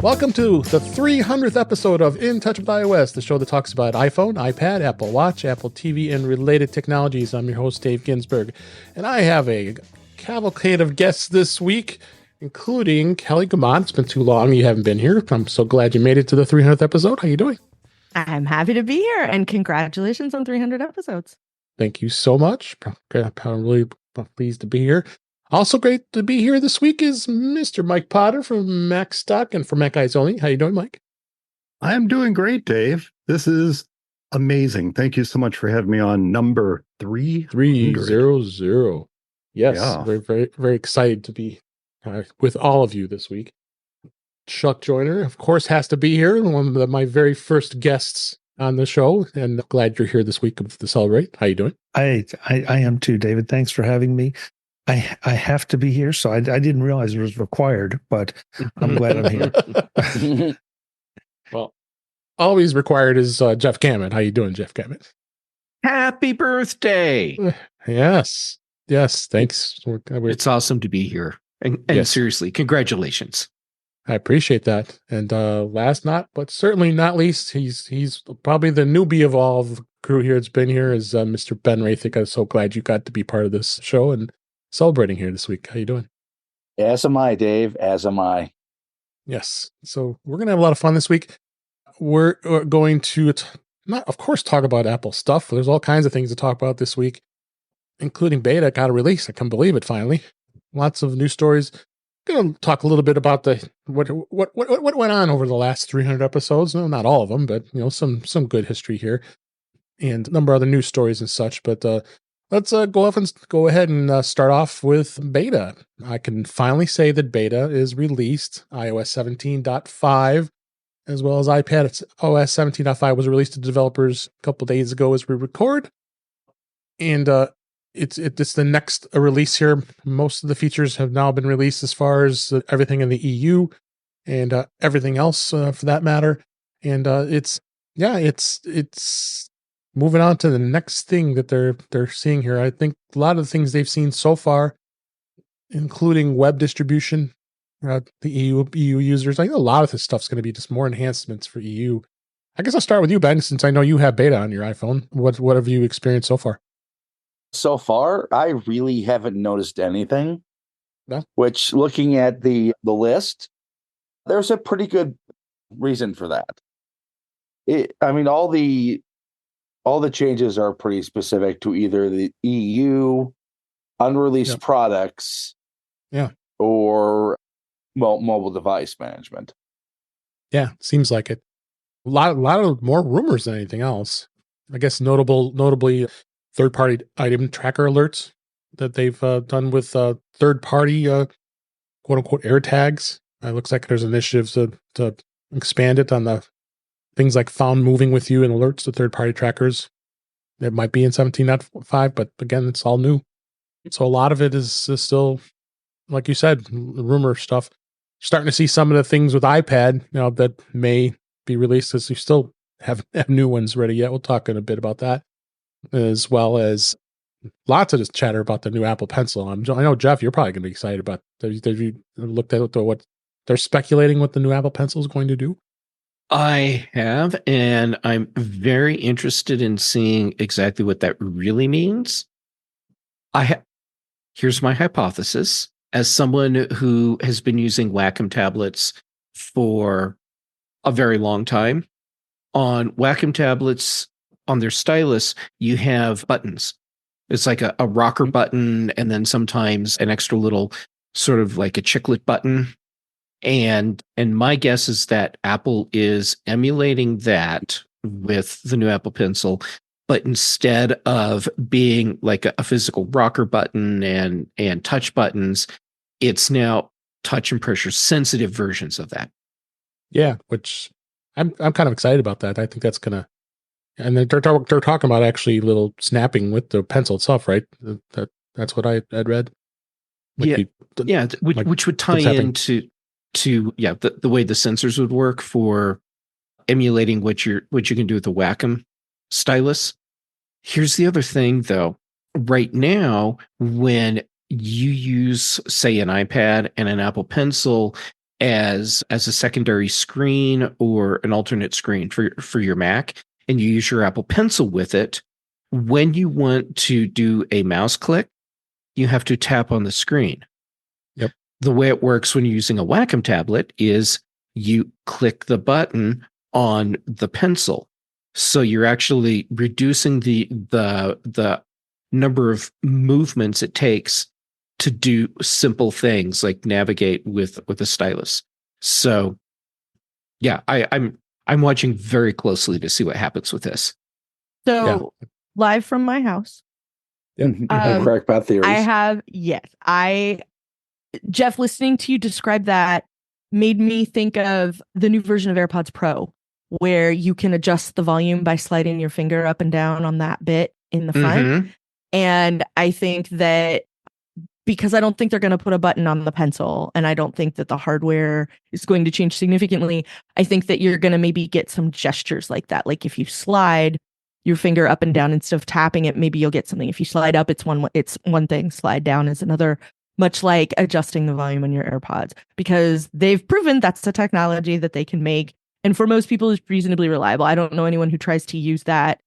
Welcome to the 300th episode of In Touch with iOS, the show that talks about iPhone, iPad, Apple Watch, Apple TV, and related technologies. I'm your host, Dave Ginsburg, and I have a cavalcade of guests this week, including Kelly Guimont. It's been too long you haven't been here. I'm so glad you made it to the 300th episode. How you doing? I'm happy to be here, and congratulations on 300 episodes. Thank you so much. I'm really pleased to be here. Also great to be here this week is Mr. Mike Potter from Macstock and for Mac Guys Only. How you doing, Mike? I am doing great, Dave. This is amazing. Thank you so much for having me on number 300. Yes, Yeah. very, very, very excited to be with all of you this week. Chuck Joyner, of course, has to be here. One of my very first guests on the show, and glad you're here this week to celebrate. How you doing? I am too, David. Thanks for having me. I have to be here, so I didn't realize it was required, but I'm glad I'm here. Well, always required is Jeff Gamet. How you doing, Jeff Gamet? Happy birthday! Yes, thanks. It's awesome to be here. And Yes. Seriously, congratulations. I appreciate that. And last but certainly not least, he's probably the newbie of all of the crew here that's been here is Mr. Ben Roethig. I'm so glad you got to be part of this show and celebrating here this week. How you doing? As am I, Dave. As am I. Yes. So we're going to have a lot of fun this week. We're going to of course, talk about Apple stuff. There's all kinds of things to talk about this week, including beta got a release. I can't believe it finally. Lots of news stories. Going to talk a little bit about what went on over the last 300 episodes. No, not all of them, but some good history here, and a number of other news stories and such. But let's go ahead and start off with beta. I can finally say that beta is released. iOS 17.5, as well as iPad OS 17.5 was released to developers a couple days ago as we record, and it's the next release here. Most of the features have now been released as far as everything in the EU and everything else for that matter. And it's moving on to the next thing that they're seeing here. I think a lot of the things they've seen so far, including web distribution, the EU users. I think a lot of this stuff's going to be just more enhancements for EU. I guess I'll start with you, Ben, since I know you have beta on your iPhone. What have you experienced so far? So far, I really haven't noticed anything. No? Which, looking at the list, there's a pretty good reason for that. All the changes are pretty specific to either the EU, unreleased products, or mobile device management. Yeah, seems like it. A lot of more rumors than anything else. I guess notably third-party item tracker alerts that they've done with third-party quote-unquote air tags. It looks like there's initiatives to expand it on the things like found moving with you and alerts to third-party trackers. That might be in 17.5, but again, it's all new. So a lot of it is still, like you said, rumor stuff. Starting to see some of the things with iPad that may be released because we still have new ones ready yet. We'll talk in a bit about that, as well as lots of just chatter about the new Apple Pencil. I know, Jeff, you're probably going to be excited about that. Have you looked at what they're speculating what the new Apple Pencil is going to do? I have, and I'm very interested in seeing exactly what that really means. Here's my hypothesis. As someone who has been using Wacom tablets for a very long time, on Wacom tablets, on their stylus, you have buttons. It's like a rocker button, and then sometimes an extra little sort of like a chiclet button. And my guess is that Apple is emulating that with the new Apple Pencil, but instead of being like a physical rocker button and touch buttons, it's now touch and pressure sensitive versions of that. Yeah, which I'm kind of excited about that. I think that's gonna, and they're talking about actually little snapping with the pencil itself, right? That's what I'd read. Like which would tie into the way the sensors would work for emulating what you can do with the Wacom stylus. Here's the other thing, though. Right now, when you use, say, an iPad and an Apple Pencil, as a secondary screen or an alternate screen for your Mac, and you use your Apple Pencil with it, when you want to do a mouse click, you have to tap on the screen. Yep. The way it works when you're using a Wacom tablet is you click the button on the pencil. So you're actually reducing the number of movements it takes to do simple things like navigate with a stylus. So yeah, I'm watching very closely to see what happens with this. So live from my house. Crackpot theories. Jeff, listening to you describe that made me think of the new version of AirPods Pro, where you can adjust the volume by sliding your finger up and down on that bit in the front. Mm-hmm. And I think that because I don't think they're going to put a button on the pencil, and I don't think that the hardware is going to change significantly, I think that you're going to maybe get some gestures like that. Like if you slide your finger up and down instead of tapping it, maybe you'll get something. If you slide up, it's one thing. Slide down is another. Much like adjusting the volume on your AirPods, because they've proven that's the technology that they can make. And for most people, it's reasonably reliable. I don't know anyone who tries to use that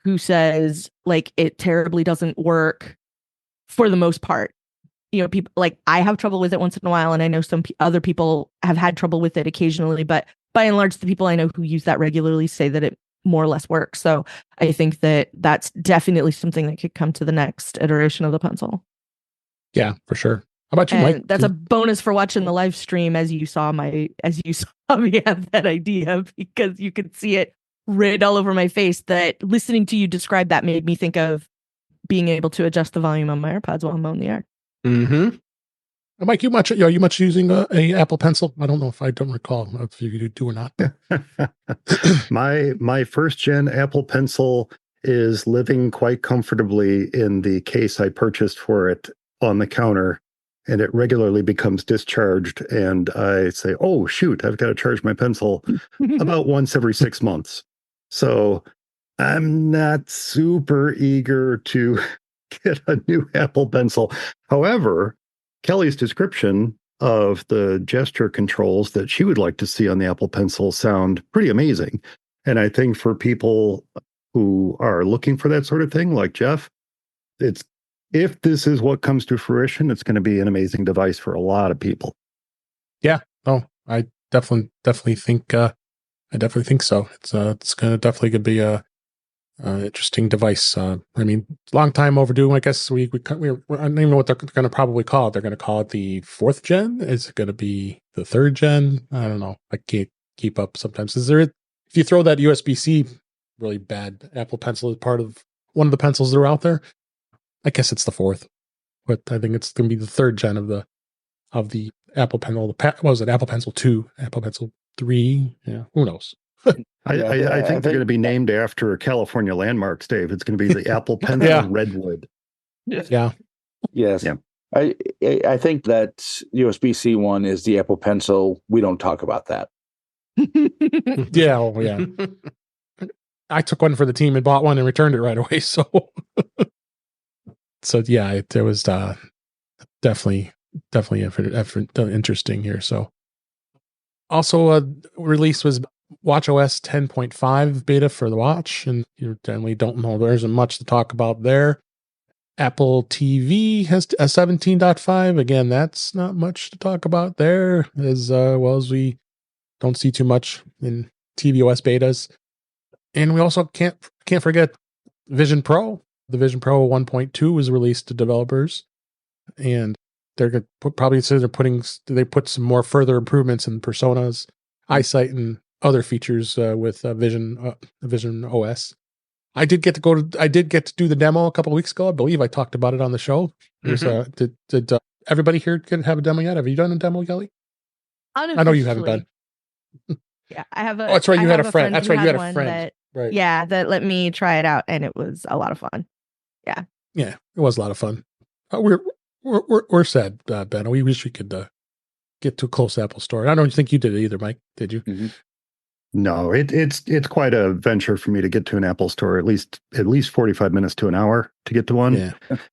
who says like it terribly doesn't work for the most part. You know, people like I have trouble with it once in a while, and I know some other people have had trouble with it occasionally. But by and large, the people I know who use that regularly say that it more or less works. So I think that that's definitely something that could come to the next iteration of the pencil. Yeah, for sure. How about you, and Mike? That's a bonus for watching the live stream as you saw me have that idea, because you could see it writ all over my face. That listening to you describe that made me think of being able to adjust the volume on my AirPods while I'm on the air. Mm-hmm. Mike, are you much using a Apple Pencil? I don't know if I don't recall if you do or not. My first gen Apple Pencil is living quite comfortably in the case I purchased for it on the counter, and it regularly becomes discharged, and I say, oh shoot, I've got to charge my pencil about once every 6 months. So I'm not super eager to get a new Apple Pencil. However, Kelly's description of the gesture controls that she would like to see on the Apple Pencil sound pretty amazing. And I think for people who are looking for that sort of thing, like Jeff, if this is what comes to fruition, it's going to be an amazing device for a lot of people. Yeah. Oh, I definitely think so. It's going to definitely be a interesting device. I mean, long time overdue. I guess I don't even know what they're going to probably call it. They're going to call it the 4th gen. Is it going to be the 3rd gen? I don't know. I can't keep up sometimes. If you throw that USB-C really bad Apple Pencil as part of one of the pencils that are out there, I guess it's the 4th, but I think it's going to be the 3rd gen of the Apple Pencil. What was it? Apple Pencil 2, Apple Pencil 3. Yeah, who knows? I think they're going to be named after California landmarks, Dave. It's going to be the Apple Pencil Redwood. Yeah. Yes. Yeah. I think that USB-C one is the Apple Pencil. We don't talk about that. Yeah. Oh, yeah. I took one for the team and bought one and returned it right away. So, yeah, it was definitely interesting here. So, also release was watchOS 10.5 beta for the watch, and you generally don't know there isn't much to talk about there. Apple TV has a 17.5. Again, that's not much to talk about there, as well as we don't see too much in tvOS betas. And we also can't forget Vision Pro. The Vision Pro 1.2 was released to developers, and they're going to probably say they put some more further improvements in personas, eyesight, and other features with Vision OS. I did get to do the demo a couple of weeks ago. I believe I talked about it on the show. Mm-hmm. Did everybody here have a demo yet? Have you done a demo, Kelly? I know you haven't done. Yeah, I have a. Oh, that's right. You had a friend. That's right. You had a one friend. Right. Yeah, that let me try it out, and it was a lot of fun. Yeah. Yeah, it was a lot of fun. We're sad, Ben. We wish we could get to a close Apple Store. I don't think you did it either, Mike. Did you? Mm-hmm. No, it's quite a venture for me to get to an Apple Store. At least 45 minutes to an hour to get to one. Yeah,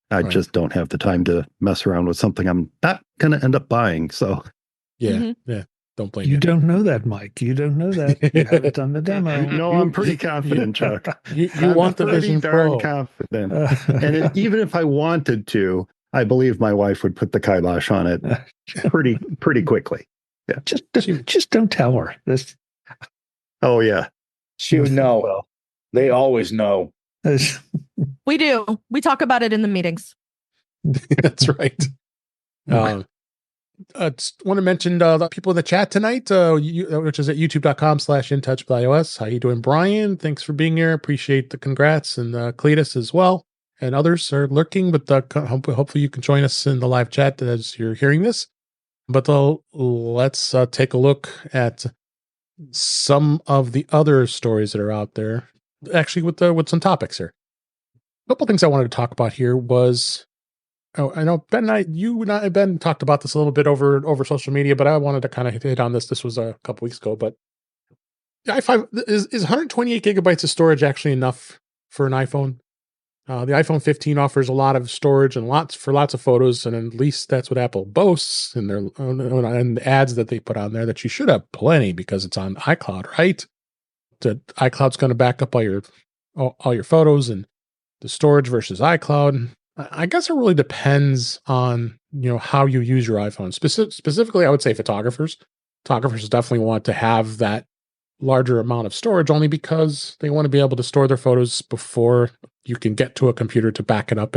I just don't have the time to mess around with something I'm not going to end up buying. So yeah, Mm-hmm. yeah. Don't blame You you. don't know that, Mike. You don't know that. You haven't done the demo. No, I'm pretty confident, Chuck. You I'm want the pretty Vision darn Pro. confident. And even if I wanted to, I believe my wife would put the kibosh on it pretty quickly. Yeah. Just don't tell her. This. Oh yeah. She would know. Well, They always know. We do. We talk about it in the meetings. That's right. Just want to mention the people in the chat tonight, which is at youtube.com/intouchwithiOS. How you doing, Brian? Thanks for being here. Appreciate the congrats. And Cletus as well. And others are lurking, but hopefully you can join us in the live chat as you're hearing this. But let's take a look at some of the other stories that are out there. Actually, with some topics here. A couple things I wanted to talk about here was, I know you and I, Ben, talked about this a little bit over social media, but I wanted to kind of hit on this. This was a couple weeks ago, but the i5 is 128 gigabytes of storage actually enough for an iPhone? The iPhone 15 offers a lot of storage and lots of photos, and at least that's what Apple boasts in their and the ads that they put on there, that you should have plenty because it's on iCloud, right? That iCloud's going to back up all your photos, and the storage versus iCloud. I guess it really depends on how you use your iPhone. Specifically, I would say photographers. Photographers definitely want to have that larger amount of storage, only because they want to be able to store their photos before you can get to a computer to back it up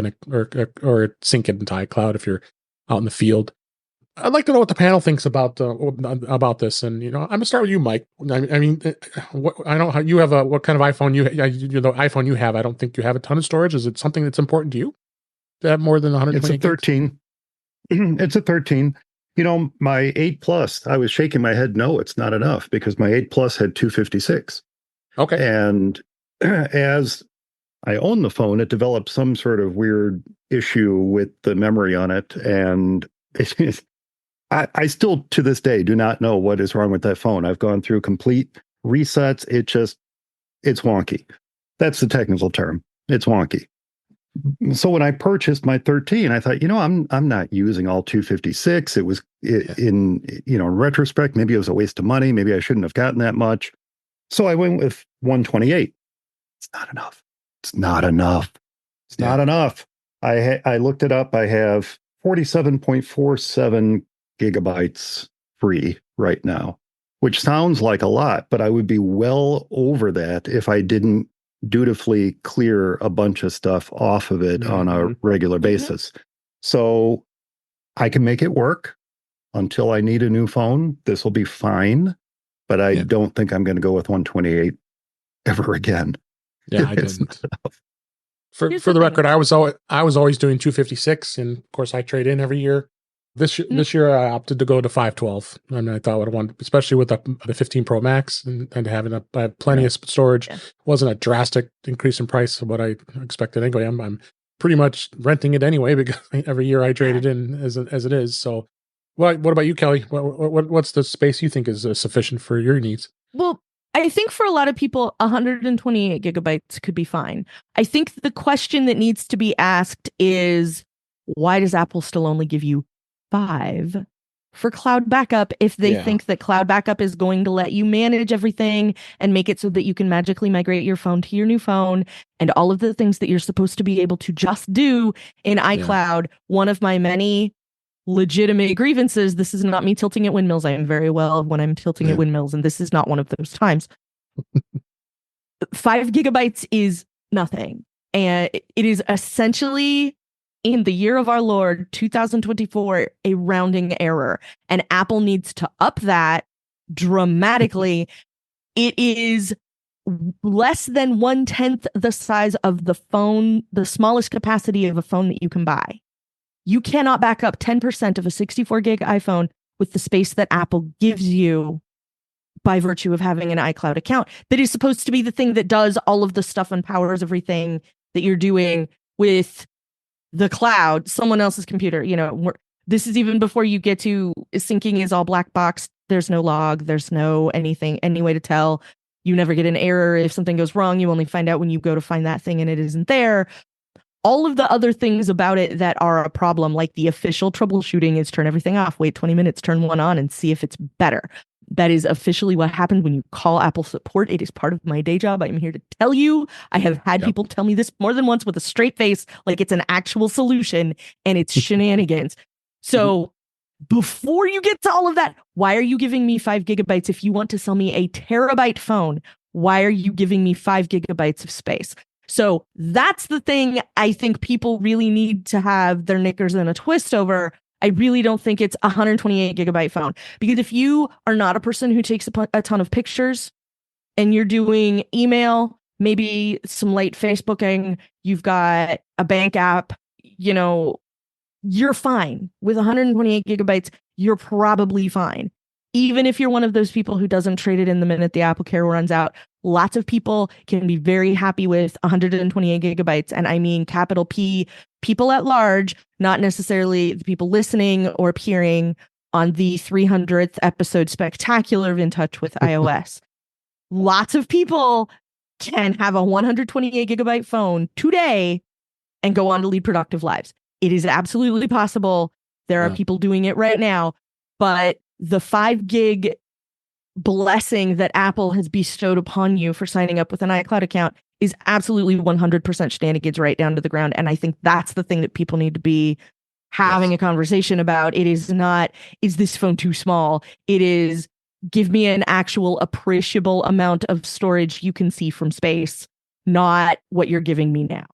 or sync it into iCloud if you're out in the field. I'd like to know what the panel thinks about this, and I'm gonna start with you, Mike. I mean, I don't know how you have what kind of iPhone the iPhone you have. I don't think you have a ton of storage. Is it something that's important to you to have more than 120? It's a 13. It's a 13. My 8 Plus, I was shaking my head. No, it's not enough, because my 8 Plus had 256. Okay. And as I own the phone, it developed some sort of weird issue with the memory on it. And I still, to this day, do not know what is wrong with that phone. I've gone through complete resets. It's wonky. That's the technical term. It's wonky. So when I purchased my 13, I thought, I'm not using all 256. It was in retrospect, maybe it was a waste of money. Maybe I shouldn't have gotten that much. So I went with 128. It's not enough. It's not enough. It's not enough. I looked it up. I have 47.47 gigabytes free right now, which sounds like a lot, but I would be well over that if I didn't dutifully clear a bunch of stuff off of it on a regular basis. So I can make it work until I need a new phone. This will be fine, but I don't think I'm going to go with 128 ever again. Yeah, I didn't. For the record, I was always doing 256, and of course I trade in every year. This year I opted to go to 512, and I thought what I wanted, especially with the 15 Pro Max and having plenty of storage. Wasn't a drastic increase in price of what I expected anyway. I'm pretty much renting it anyway, because every year I trade it in as it is. So, what about you, Kelly? What's the space you think is sufficient for your needs? Well, I think for a lot of people, 128 gigabytes could be fine. I think the question that needs to be asked is, why does Apple still only give you 5 for cloud backup if they think that cloud backup is going to let you manage everything and make it so that you can magically migrate your phone to your new phone and all of the things that you're supposed to be able to just do in iCloud? One of my many legitimate grievances, this is not me tilting at windmills. I am very well when I'm tilting at windmills, and this is not one of those times. 5 gigabytes is nothing. And it is essentially, in the year of our Lord, 2024, a rounding error. And Apple needs to up that dramatically. It is less than 1/10 the size of the phone, the smallest capacity of a phone that you can buy. You cannot back up 10% of a 64 gig iPhone with the space that Apple gives you by virtue of having an iCloud account that is supposed to be the thing that does all of the stuff and powers everything that you're doing with the cloud, someone else's computer. This is even before you get to syncing is all black box. There's no log. There's no any way to tell. You never get an error. If something goes wrong, you only find out when you go to find that thing and it isn't there. All of the other things about it that are a problem, like the official troubleshooting is turn everything off, wait 20 minutes, turn one on and see if it's better. That is officially what happened when you call Apple support. It is part of my day job. I am here to tell you. I have had people tell me this more than once with a straight face, like it's an actual solution, and it's shenanigans. So before you get to all of that, why are you giving me 5 gigabytes? If you want to sell me a terabyte phone, why are you giving me 5 gigabytes of space? So that's the thing I think people really need to have their knickers in a twist over. I really don't think it's a 128 gigabyte phone, because if you are not a person who takes a ton of pictures and you're doing email, maybe some late Facebooking, you've got a bank app, you're fine with 128 gigabytes. You're probably fine. Even if you're one of those people who doesn't trade it in the minute the Apple Care runs out, lots of people can be very happy with 128 gigabytes. And I mean, capital P, people at large, not necessarily the people listening or appearing on the 300th episode spectacular of In Touch with iOS. Lots of people can have a 128 gigabyte phone today and go on to lead productive lives. It is absolutely possible. There are people doing it right now, but the 5 gig blessing that Apple has bestowed upon you for signing up with an iCloud account is absolutely 100% shenanigans right down to the ground. And I think that's the thing that people need to be having a conversation about. It is not, is this phone too small? It is, give me an actual appreciable amount of storage you can see from space, not what you're giving me now.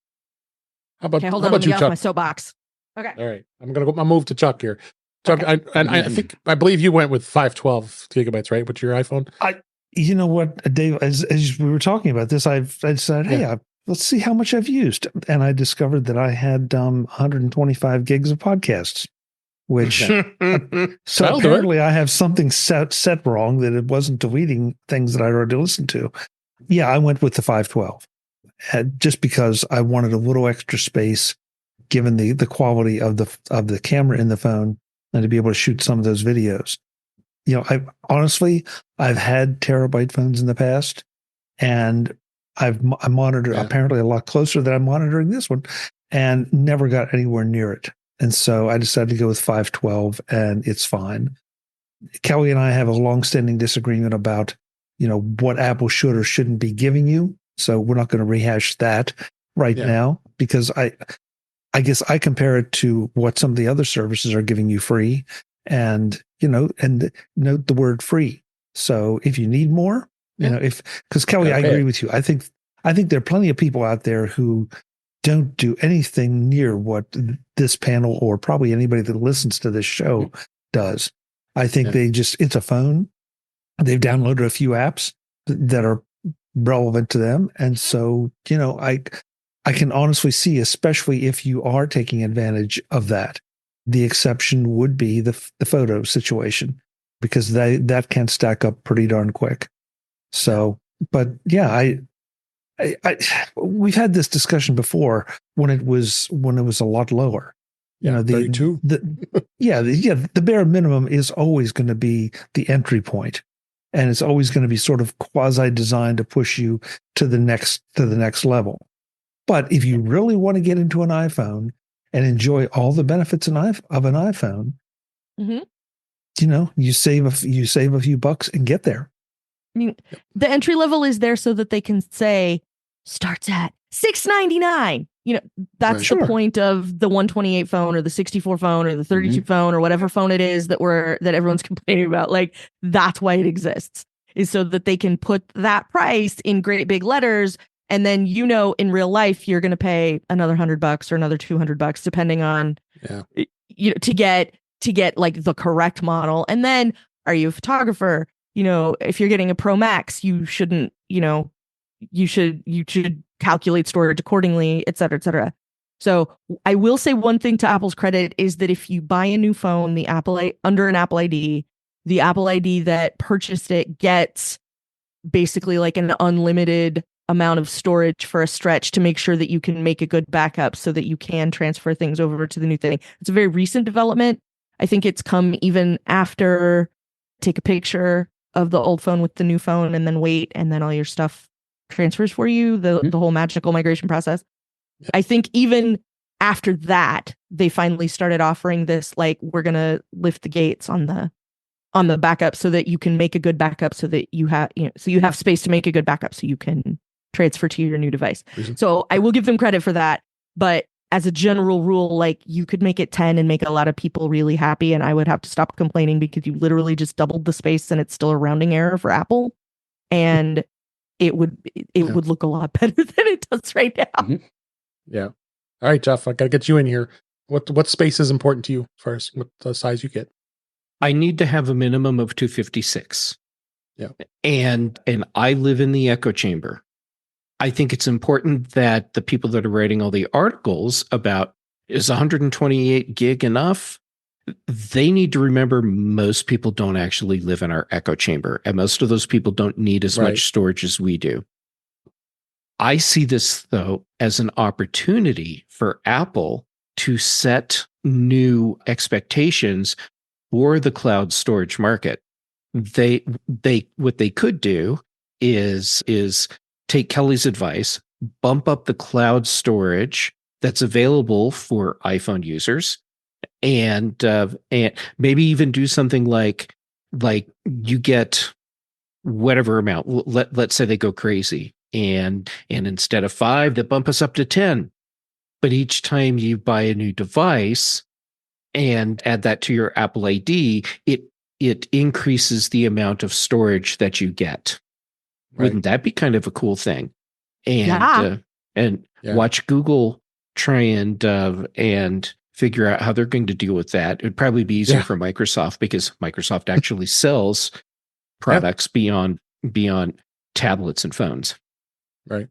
Hold on, about let me you, get off Chuck? my soapbox. Okay. All right. I'm going to go move to Chuck here. Chuck, Okay. I believe you went with 512 gigabytes, right? With your iPhone? You know what, Dave, as we were talking about this, I said, hey, let's see how much I've used. And I discovered that I had 125 gigs of podcasts, which so apparently I have something set wrong, that it wasn't deleting things that I already listened to. Yeah, I went with the 512 just because I wanted a little extra space, given the quality of the camera in the phone, and to be able to shoot some of those videos. I've had terabyte phones in the past, and I monitored apparently a lot closer than I'm monitoring this one, and never got anywhere near it. And so I decided to go with 512, and it's fine. Kelly and I have a long-standing disagreement about, what Apple should or shouldn't be giving you. So we're not going to rehash that right now, because I guess I compare it to what some of the other services are giving you free, and and note the word free. So if you need more, because Kelly, I agree with you. I think there are plenty of people out there who don't do anything near what this panel, or probably anybody that listens to this show, does. I think it's a phone. They've downloaded a few apps that are relevant to them. And so, I can honestly see, especially if you are taking advantage of that, the exception would be the photo situation, because that can stack up pretty darn quick. So, but yeah, we've had this discussion before when it was a lot lower. 32. The bare minimum is always going to be the entry point, and it's always going to be sort of quasi designed to push you to the next level. But if you really want to get into an iPhone and enjoy all the benefits of an iPhone, you save a few bucks and get there. I mean, the entry level is there so that they can say starts at $699. That's the point of the 128 phone, or the 64 phone, or the 32 phone, or whatever phone it is that everyone's complaining about. Like, that's why it exists, is so that they can put that price in great big letters. And then, in real life, you're going to pay another $100 or another $200, depending on, to get like the correct model. And then, are you a photographer? If you're getting a Pro Max, you shouldn't, you should calculate storage accordingly, et cetera, et cetera. So I will say one thing to Apple's credit is that if you buy a new phone, under an Apple ID, the Apple ID that purchased it gets basically like an unlimited amount of storage for a stretch, to make sure that you can make a good backup so that you can transfer things over to the new thing. It's a very recent development. I think it's come even after take a picture of the old phone with the new phone and then wait, and then all your stuff transfers for you, the whole magical migration process. I think even after that, they finally started offering this, like, we're going to lift the gates on the on the backup so that you can make a good backup so that you have, so you have space to make a good backup so you can transfer to your new device. So I will give them credit for that. But as a general rule, like you could make it 10 and make a lot of people really happy. And I would have to stop complaining because you literally just doubled the space and it's still a rounding error for Apple. And it would look a lot better than it does right now. Mm-hmm. Yeah. All right, Jeff, I got to get you in here. What space is important to you as far as what size you get? I need to have a minimum of 256. Yeah. And I live in the echo chamber. I think it's important that the people that are writing all the articles about is 128 gig enough? They need to remember most people don't actually live in our echo chamber, and most of those people don't need as much storage as we do. I see this, though, as an opportunity for Apple to set new expectations for the cloud storage market. They what they could do is take Kelly's advice, bump up the cloud storage that's available for iPhone users, and maybe even do something like you get whatever amount. Let's say they go crazy, and instead of 5, they bump us up to 10. But each time you buy a new device and add that to your Apple ID, it increases the amount of storage that you get. Right. Wouldn't that be kind of a cool thing? And watch Google try and figure out how they're going to deal with that. It'd probably be easier for Microsoft because Microsoft actually sells products beyond tablets and phones. Right.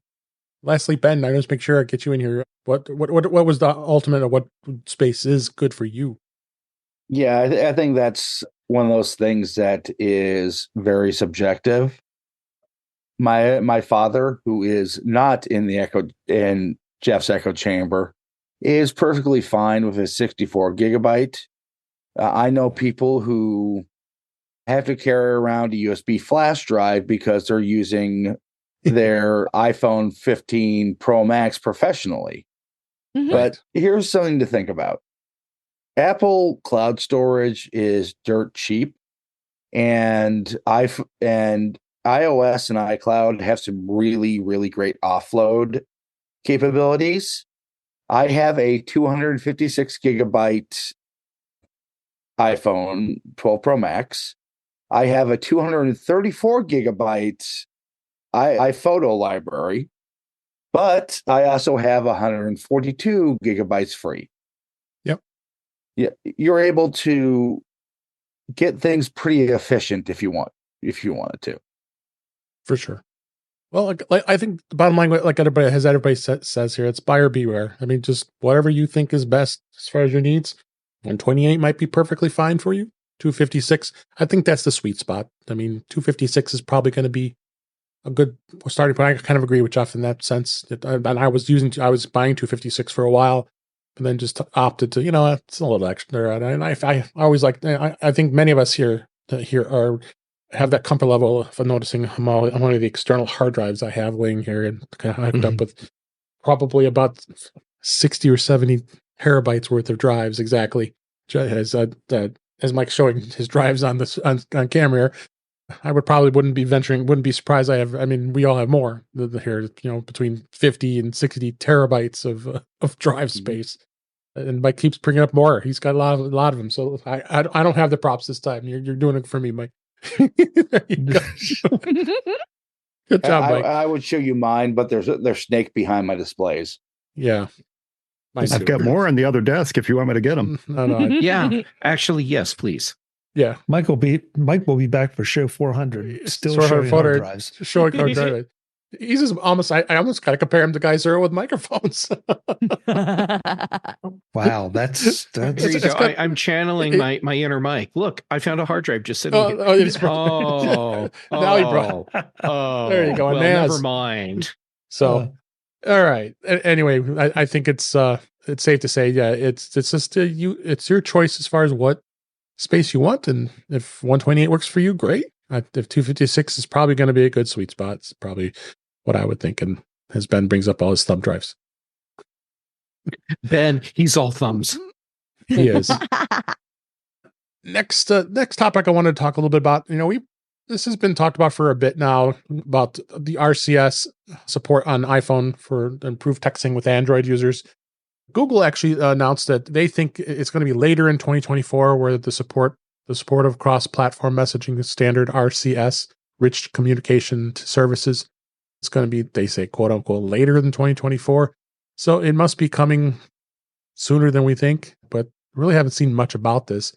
Lastly, Ben, I just make sure I get you in here. What was the ultimate of what space is good for you? Yeah, I think that's one of those things that is very subjective. My father, who is not in Jeff's echo chamber, is perfectly fine with his 64 gigabyte. I know people who have to carry around a USB flash drive because they're using their iPhone 15 Pro Max professionally. Mm-hmm. But here's something to think about. Apple cloud storage is dirt cheap, and iOS and iCloud have some really, really great offload capabilities. I have a 256 gigabyte iPhone 12 Pro Max. I have a 234 gigabyte iPhoto library, but I also have 142 gigabytes free. Yep. Yeah, you're able to get things pretty efficient if you wanted to. For sure. Well, I think the bottom line, like everybody says here, it's buyer beware. I mean, just whatever you think is best as far as your needs. 128 might be perfectly fine for you. 256, I think that's the sweet spot. I mean, 256 is probably going to be a good starting point. I kind of agree with Jeff in that sense. And I was buying 256 for a while, and then just opted to, it's a little extra. And I always like. I think many of us here have that comfort level of noticing I'm one of the external hard drives I have laying here and kind of hooked up with probably about 60 or 70 terabytes worth of drives exactly. As Mike's showing his drives on camera, I wouldn't be surprised. We all have more here, between 50 and 60 terabytes of drive space. And Mike keeps bringing up more. He's got a lot of them. So I don't have the props this time. You're doing it for me, Mike. There you go. Good job, Mike. I would show you mine, but there's snake behind my displays. Yeah. I've got more on the other desk if you want me to get them. No. Yeah, actually, yes, please. Yeah. Mike will be back for show 400. Still showing hard drives. Showing hard drives. He's just almost. I almost got to compare him to guys who are with microphones. Wow, that's I'm channeling my inner Mike. Look, I found a hard drive just sitting here. Now he brought. There you go. Well, never mind. So, all right. Anyway, I think it's safe to say, it's just it's your choice as far as what space you want, and if 128 works for you, great. If 256 is probably going to be a good sweet spot, it's probably what I would think. And as Ben brings up all his thumb drives, Ben, he's all thumbs. He is. next topic I wanted to talk a little bit about. This has been talked about for a bit now about the RCS support on iPhone for improved texting with Android users. Google actually announced that they think it's going to be later in 2024 where the support of cross-platform messaging standard RCS, rich communication services, it's going to be, they say, quote unquote, later than 2024. So it must be coming sooner than we think, but really haven't seen much about this.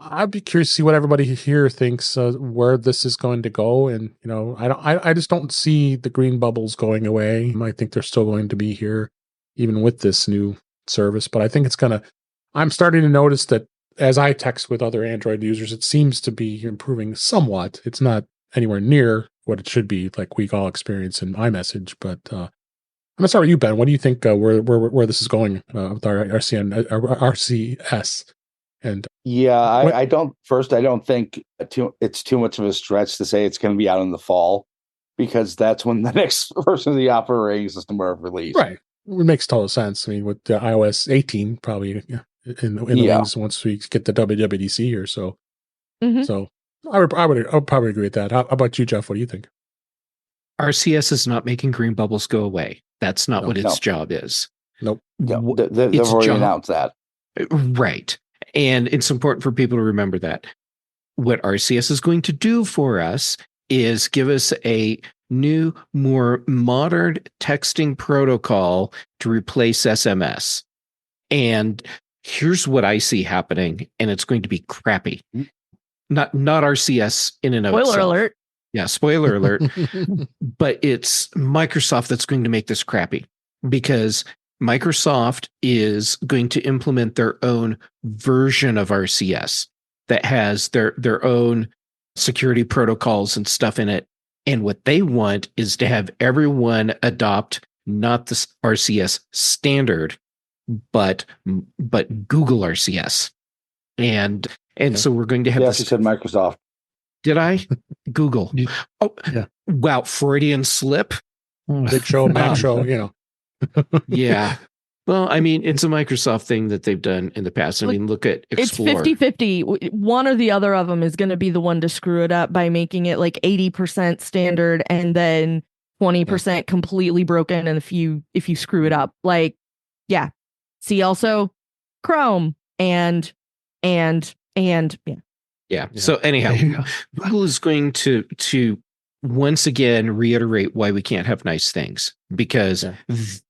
I'd be curious to see what everybody here thinks where this is going to go, and I just don't see the green bubbles going away. I think they're still going to be here, even with this new service. But I think I'm starting to notice that as I text with other Android users, it seems to be improving somewhat. It's not anywhere near what it should be, like we all experience in iMessage. But I'm gonna start with you, Ben. What do you think where this is going with our RCS? And I don't think it's too much of a stretch to say it's going to be out in the fall, because that's when the next version of the operating system are released. Right. It makes total sense. I mean, with the iOS 18 probably in the wings once we get the WWDC here. So, so I would probably agree with that. How about you, Jeff? What do you think? RCS is not making green bubbles go away. That's not what its job is. Nope. No, they've already announced that. Right. And it's important for people to remember that. What RCS is going to do for us is give us a new, more modern texting protocol to replace SMS. And here's what I see happening, and it's going to be crappy. Not RCS in and of itself. Spoiler alert. Yeah, spoiler alert. But it's Microsoft that's going to make this crappy, because Microsoft is going to implement their own version of RCS that has their own security protocols and stuff in it. And what they want is to have everyone adopt not the RCS standard, but Google RCS. And so we're going to have this. You said Microsoft. Did I? Google. Oh, yeah. Wow. Freudian slip. Big show, Mac show, Yeah. Well, I mean, it's a Microsoft thing that they've done in the past. I mean, look at Explore. It's 50-50. One or the other of them is going to be the one to screw it up by making it like 80% standard and then 20% completely broken. And if you screw it up, like, yeah. See also Chrome and yeah. Yeah. So anyhow, Google is going to once again reiterate why we can't have nice things, because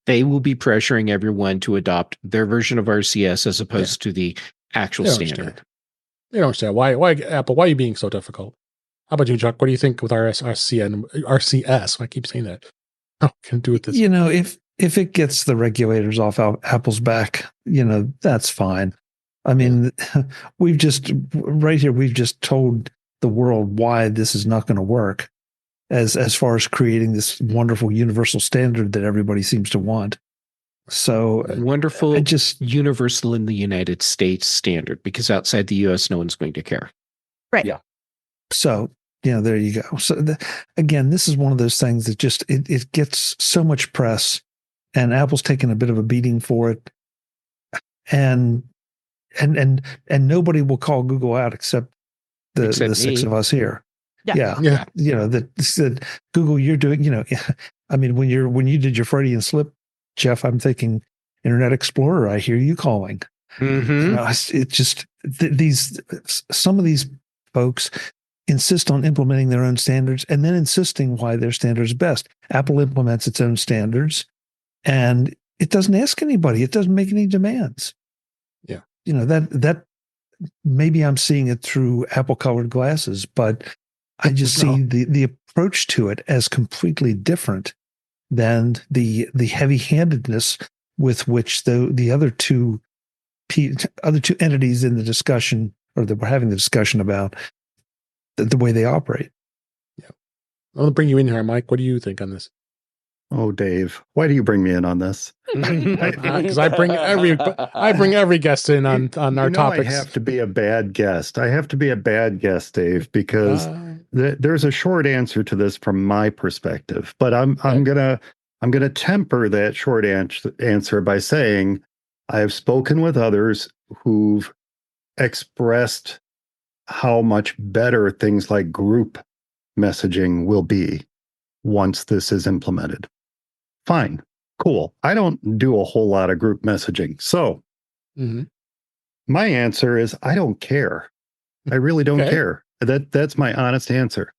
they will be pressuring everyone to adopt their version of RCS as opposed to the actual standard. They don't understand why Apple. Why are you being so difficult? How about you, Chuck? What do you think with RCS? I keep saying that. Oh, can do with this. If it gets the regulators off Apple's back, that's fine. I mean, we've just told the world why this is not going to work as far as creating this wonderful universal standard that everybody seems to want. So wonderful, universal in the United States standard, because outside the US, no one's going to care. Right. Yeah. So, there you go. So again, this is one of those things that just, it gets so much press, and Apple's taken a bit of a beating for it. And nobody will call Google out except the six of us here. Yeah. That said, Google, you're doing, I mean, when you did your Freudian slip, Jeff, I'm thinking Internet Explorer, I hear you calling. It just, some of these folks insist on implementing their own standards and then insisting why their standard is best. Apple implements its own standards and it doesn't ask anybody. It doesn't make any demands. Yeah. That maybe I'm seeing it through Apple colored glasses, but I just see the approach to it as completely different than the heavy-handedness with which the other two entities in the discussion, or that we're having the discussion about, the way they operate. Yeah, I'll bring you in here, Mike. What do you think on this? Oh, Dave, why do you bring me in on this? Because I bring every guest in on our topics. I have to be a bad guest. Dave, because there's a short answer to this from my perspective. But I'm gonna temper that short answer by saying I have spoken with others who've expressed how much better things like group messaging will be once this is implemented. Fine, cool. I don't do a whole lot of group messaging. So my answer is I don't care. I really don't care. That's my honest answer.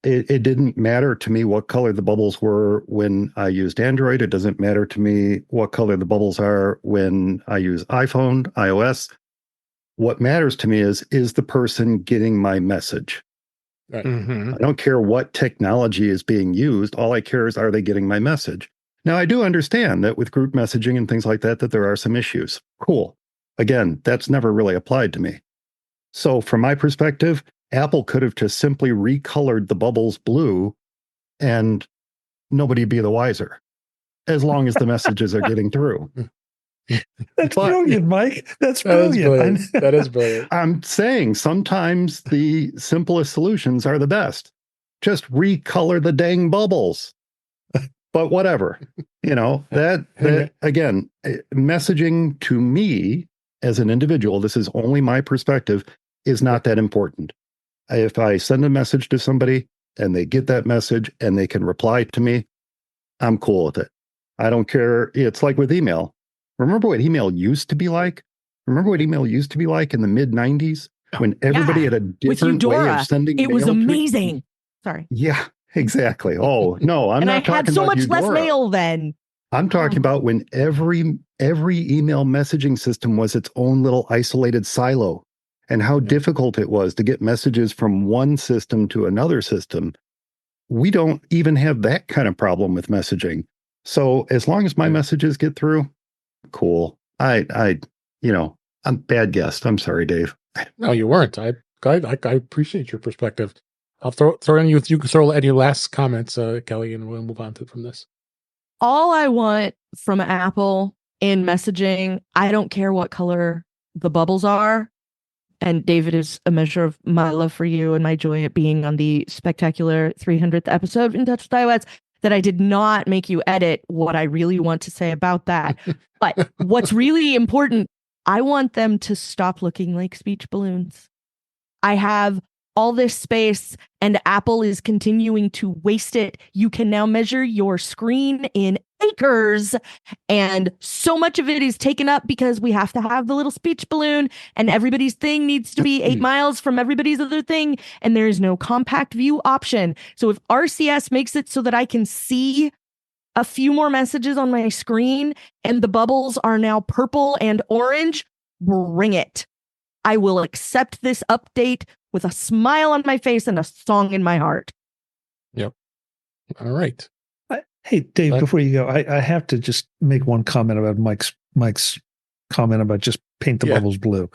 It didn't matter to me what color the bubbles were when I used Android. It doesn't matter to me what color the bubbles are when I use iPhone, iOS. What matters to me is the person getting my message? Right. I don't care what technology is being used. All I care is, are they getting my message? Now, I do understand that with group messaging and things like that, that there are some issues. Cool. Again, that's never really applied to me. So from my perspective, Apple could have just simply recolored the bubbles blue and nobody'd be the wiser, as long as the messages are getting through. That's brilliant, Mike. That's brilliant. That is brilliant. I'm saying sometimes the simplest solutions are the best. Just recolor the dang bubbles. But whatever, that again, messaging to me as an individual, this is only my perspective, is not that important. If I send a message to somebody and they get that message and they can reply to me, I'm cool with it. I don't care. It's like with email. Remember what email used to be like? Remember what email used to be like in the mid-90s when everybody had a different way of sending mail? It was amazing. Sorry. Yeah, exactly. Oh, no, I'm not talking about And I had so much less mail then. I'm talking about when every email messaging system was its own little isolated silo, and how difficult it was to get messages from one system to another system. We don't even have that kind of problem with messaging. So as long as my messages get through, cool. I'm bad guest. I'm sorry, Dave. No, you weren't. I appreciate your perspective. I'll throw in you. You can throw any last comments, Kelly, and we'll move on from this. All I want from Apple in messaging, I don't care what color the bubbles are. And David is a measure of my love for you and my joy at being on the spectacular 300th episode in Touch with iOS, that I did not make you edit what I really want to say about that. But what's really important, I want them to stop looking like speech balloons. I have all this space and Apple is continuing to waste it. You can now measure your screen in acres, and so much of it is taken up because we have to have the little speech balloon, and everybody's thing needs to be 8 miles from everybody's other thing, and there is no compact view option. So if RCS makes it so that I can see a few more messages on my screen and the bubbles are now purple and orange, bring it. I will accept this update with a smile on my face and a song in my heart. Yep. All right. Hey, Dave, before you go, I have to just make one comment about Mike's comment about just paint the bubbles blue.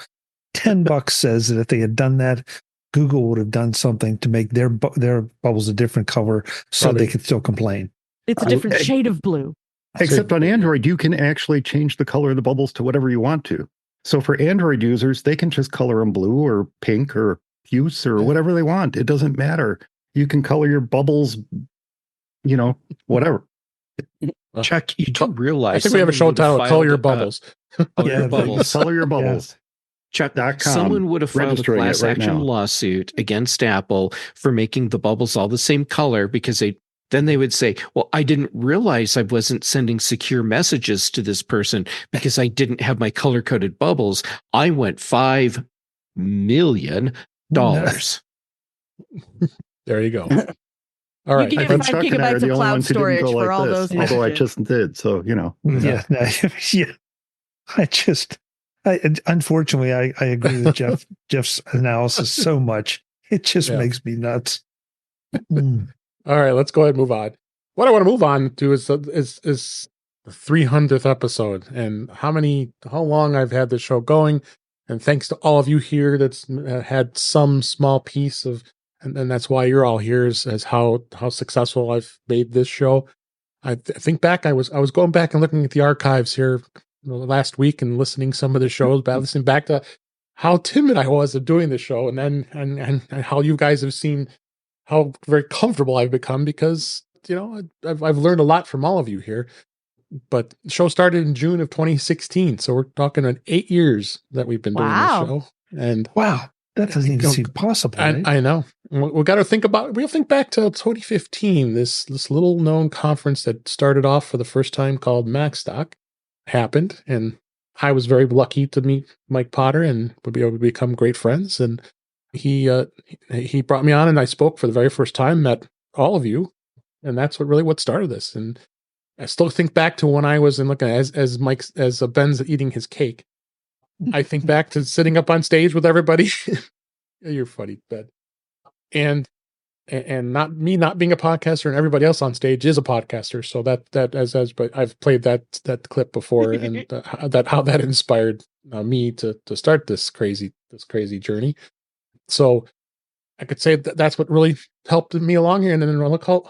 $10 says that if they had done that, Google would have done something to make their bubbles a different color so they could still complain. It's a different shade of blue. Except on Android, you can actually change the color of the bubbles to whatever you want to. So for Android users, they can just color them blue or pink or puce or whatever they want. It doesn't matter. You can color your bubbles, whatever. Chuck, you do realize... I think we have a show title, Color Your Bubbles. Color your bubbles. Chuck, someone would have filed a class action lawsuit against Apple for making the bubbles all the same color because then they would say, well, I didn't realize I wasn't sending secure messages to this person because I didn't have my color-coded bubbles. I went $5 million. There you go. All right. You get 5 gigabytes of cloud storage for all those messages. Although I just did, so, Unfortunately, I agree with Jeff's analysis so much. It just makes me nuts. All right, let's go ahead and move on. What I want to move on to is the 300th episode and how long I've had this show going. And thanks to all of you here that's had some small piece of, and that's why you're all here, is how successful I've made this show. I think back, I was going back and looking at the archives here last week and listening some of the shows, but listening back to how timid I was of doing the show, and then and how you guys have seen how very comfortable I've become because I've learned a lot from all of you here. But the show started in June of 2016, so we're talking about 8 years that we've been doing this show. And wow, That doesn't even seem possible. Right? I know. We got to think about. We'll think back to 2015. This little known conference that started off for the first time called Macstock happened, and I was very lucky to meet Mike Potter and would be able to become great friends. And he brought me on, and I spoke for the very first time. Met all of you, and that's what started this. And I still think back to when I was in looking as Ben's eating his cake. I think back to sitting up on stage with everybody. You're funny, Ben. And not being a podcaster, and everybody else on stage is a podcaster. So but I've played that clip before, and how that inspired me to start this crazy journey. So I could say that's what really helped me along here. And then look how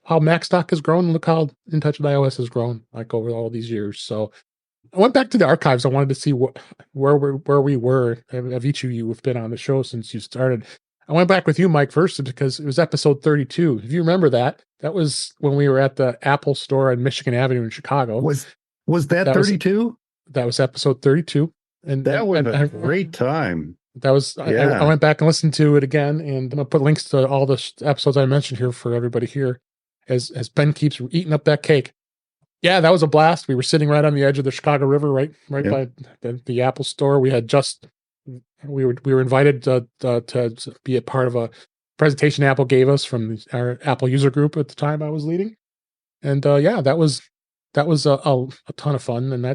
Macstock has grown, and look how In Touch with iOS has grown like over all these years. So I went back to the archives. I wanted to see where we were. Of each of you have been on the show since you started. I went back with you, Mike, first because it was episode 32. If you remember that was when we were at the Apple store on Michigan Avenue in Chicago. Was that 32? That was episode 32, and that was a great time. That was. I went back and listened to it again, and I'm gonna put links to all the episodes I mentioned here for everybody here, as Ben keeps eating up that cake. Yeah, that was a blast. We were sitting right on the edge of the Chicago River, right by the Apple store. We were invited to be a part of a presentation Apple gave us from our Apple user group at the time I was leading, and that was a ton of fun. And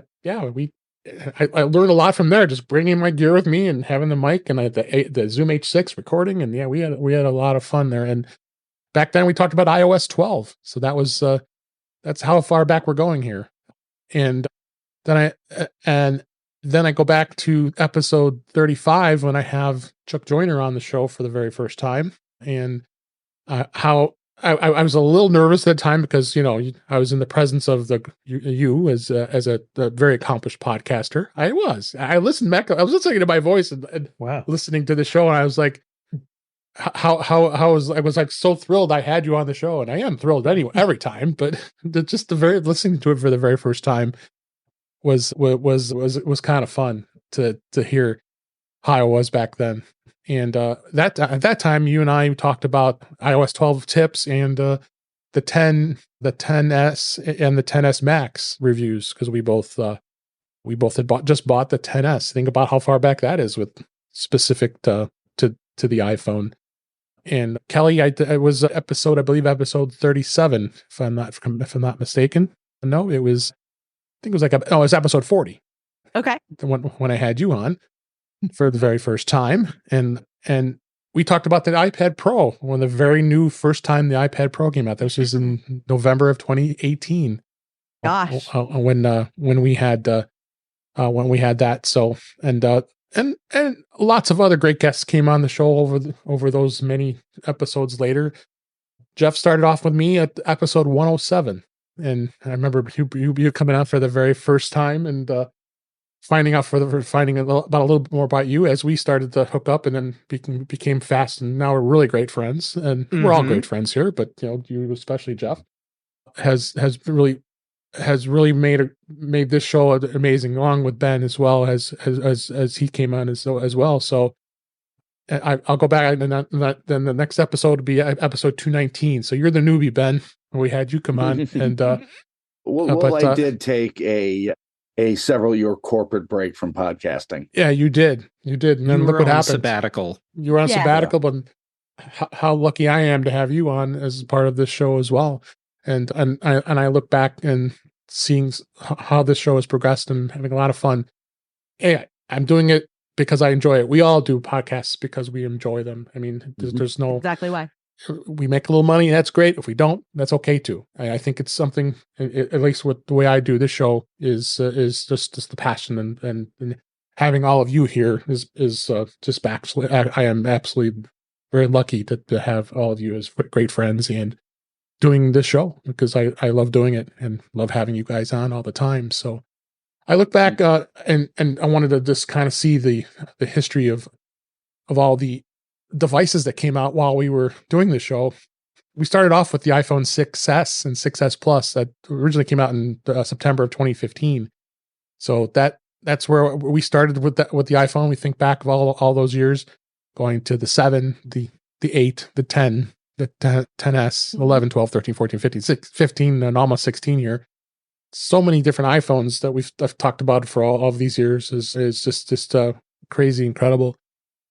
I learned a lot from there, just bringing my gear with me and having the mic and the Zoom H6 recording, and we had a lot of fun there. And back then we talked about iOS 12, so that was. That's how far back we're going here. And then I go back to episode 35 when I have Chuck Joyner on the show for the very first time. And how I was a little nervous at the time because, I was in the presence of you as a very accomplished podcaster. I listened back. I was listening to my voice and wow, listening to the show. And I was like, I was like so thrilled I had you on the show, and I am thrilled anyway every time, but listening to it for the very first time was kind of fun to hear how it was back then. And at that time you and I talked about iOS 12 tips and the 10s and the 10s Max reviews, because we both had bought the 10s. Think about how far back that is with specific to the iPhone. And Kelly, it was episode 37, if I'm not mistaken. No, it was. I think it was episode 40. Okay. When I had you on for the very first time, and we talked about the iPad Pro when the very new first time the iPad Pro came out. This was in November of 2018. Gosh. When we had that. So and lots of other great guests came on the show over those many episodes later. Jeff started off with me at episode 107, and I remember you coming out for the very first time and finding about a little bit more about you as we started to hook up, and then became fast, and now we're really great friends, and we're all great friends here. But you especially, Jeff, has really made this show amazing, along with Ben as well as he came on as well. So I'll go back, and then the next episode will be episode 219. So you're the newbie, Ben. We had you come on, and I did take a several year corporate break from podcasting. Yeah, you did. And then look what happened. Sabbatical. You were on sabbatical, but how lucky I am to have you on as part of this show as well. And I look back and seeing how this show has progressed and having a lot of fun. Hey, I'm doing it because I enjoy it. We all do podcasts because we enjoy them. I mean, there's no exactly why. We make a little money, and that's great. If we don't, that's okay too. I think it's something. At least with the way I do this show is just the passion and having all of you here is just actually. I am absolutely very lucky to have all of you as great friends and doing this show, because I love doing it and love having you guys on all the time. So I look back and I wanted to just kind of see the history of all the devices that came out while we were doing the show. We started off with the iPhone 6s and 6s Plus that originally came out in September of 2015. So that's where we started with the iPhone. We think back of all those years. going to the 7, the 8, the 10, the 10S, 11, 12, 13, 14, 15, 15, and almost 16 here. So many different iPhones that I've talked about for all of these years is just crazy incredible.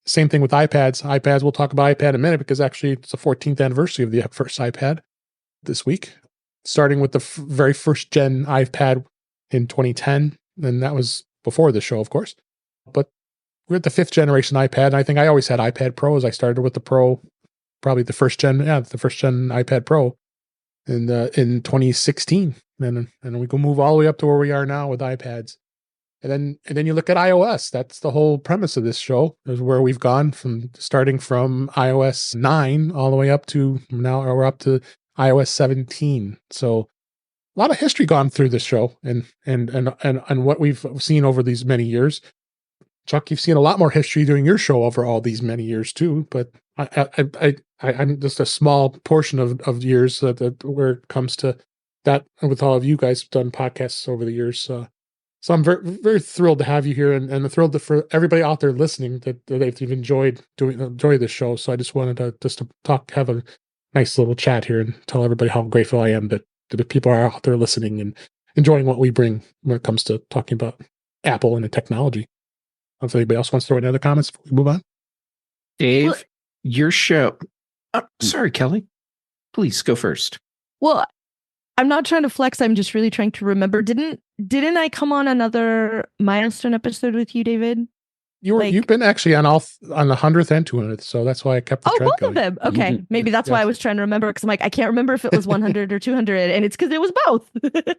Same thing with iPads. We'll talk about iPad in a minute because actually it's the 14th anniversary of the first iPad this week, starting with the very first gen iPad in 2010. And that was before the show, of course. But we're at the 5th generation iPad. And I think I always had iPad Pros. I started with the Pro, probably the first gen iPad Pro in 2016. And we can move all the way up to where we are now with iPads. And then you look at iOS. That's the whole premise of this show, is where we've gone starting from iOS 9 all the way up to now we're up to iOS 17. So a lot of history gone through this show and what we've seen over these many years. Chuck, you've seen a lot more history doing your show over all these many years too, but I'm just a small portion of years where it comes to that with all of you guys who've done podcasts over the years. So I'm very, very thrilled to have you here and thrilled for everybody out there listening that they've enjoyed this show. So I just wanted to have a nice little chat here and tell everybody how grateful I am that people are out there listening and enjoying what we bring when it comes to talking about Apple and the technology. If anybody else wants to throw any other comments before we move on. Dave, your show. Sorry, Kelly. Please go first. Well, I'm not trying to flex. I'm just really trying to remember. Didn't I come on another milestone episode with you, David? You've been actually on on the 100th and 200th, so that's why I kept the thread both going. of them. Okay, maybe that's why I was trying to remember, because I'm like, I can't remember if it was 100 or 200, and it's because it was both. It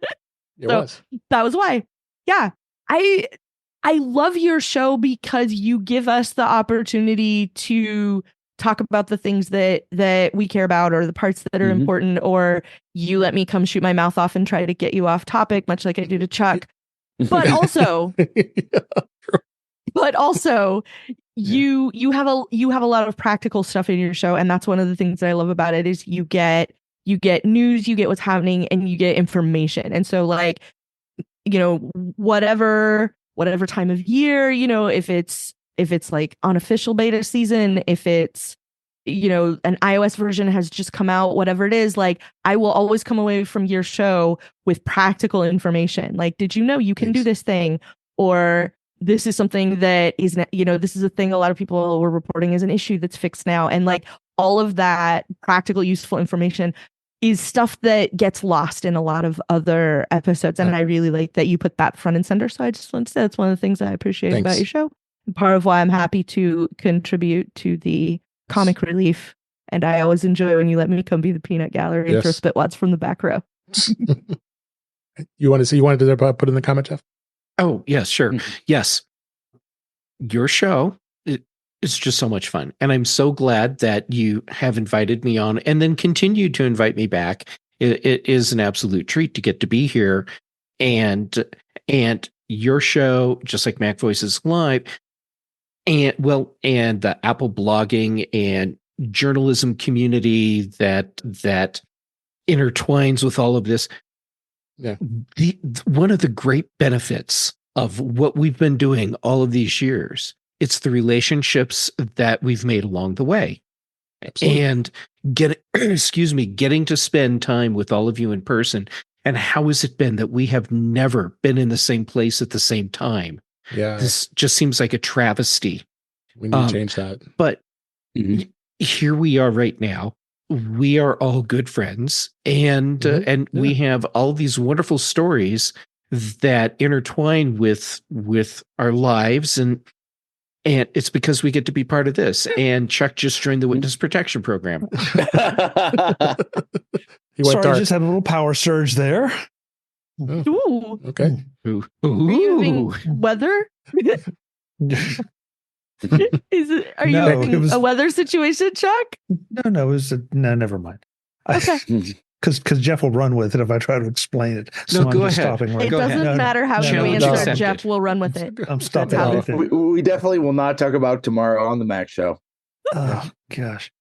was. That was why. Yeah, I love your show because you give us the opportunity to talk about the things that we care about, or the parts that are important, or you let me come shoot my mouth off and try to get you off topic, much like I do to Chuck. But also, you have a lot of practical stuff in your show, and that's one of the things that I love about it is you get news, you get what's happening, and you get information. And so, like, you know, whatever time of year, you know, if it's like unofficial beta season, if it's, you know, an iOS version has just come out, whatever it is, like, I will always come away from your show with practical information. Like, did you know you can do this thing? Or this is something that is, you know, this is a thing a lot of people were reporting as an issue that's fixed now. And like, all of that practical, useful information is stuff that gets lost in a lot of other episodes. And I really like that you put that front and center. So I just want to say that's one of the things I appreciate about your show. And part of why I'm happy to contribute to the comic relief. And I always enjoy when you let me come be the peanut gallery and throw spitwads from the back row. You wanted to put in the comment, Jeff? Oh, yes, sure. Yes. Your show is just so much fun. And I'm so glad that you have invited me on and then continue to invite me back. It is an absolute treat to get to be here. And your show, just like Mac Voices Live, and the Apple blogging and journalism community that intertwines with all of this. Yeah. One of the great benefits of what we've been doing all of these years, it's the relationships that we've made along the way. Absolutely. And getting to spend time with all of you in person. And how has it been that we have never been in the same place at the same time? Yeah. This just seems like a travesty. We need to change that. But here we are right now. We are all good friends, and we have all these wonderful stories that intertwine with our lives, and it's because we get to be part of this. And Chuck just joined the Witness Protection Program. Sorry, I just had a little power surge there. Ooh. Okay. Ooh. Are you having weather? Are you having a weather situation, Chuck? No, it was never mind. Okay. Because Jeff will run with it if I try to explain it. So No, I'm go just ahead. stopping right It doesn't matter how you answer it, Jeff will run with it. I'm stopping everything. We definitely will not talk about tomorrow on the Mac Show. Oh gosh.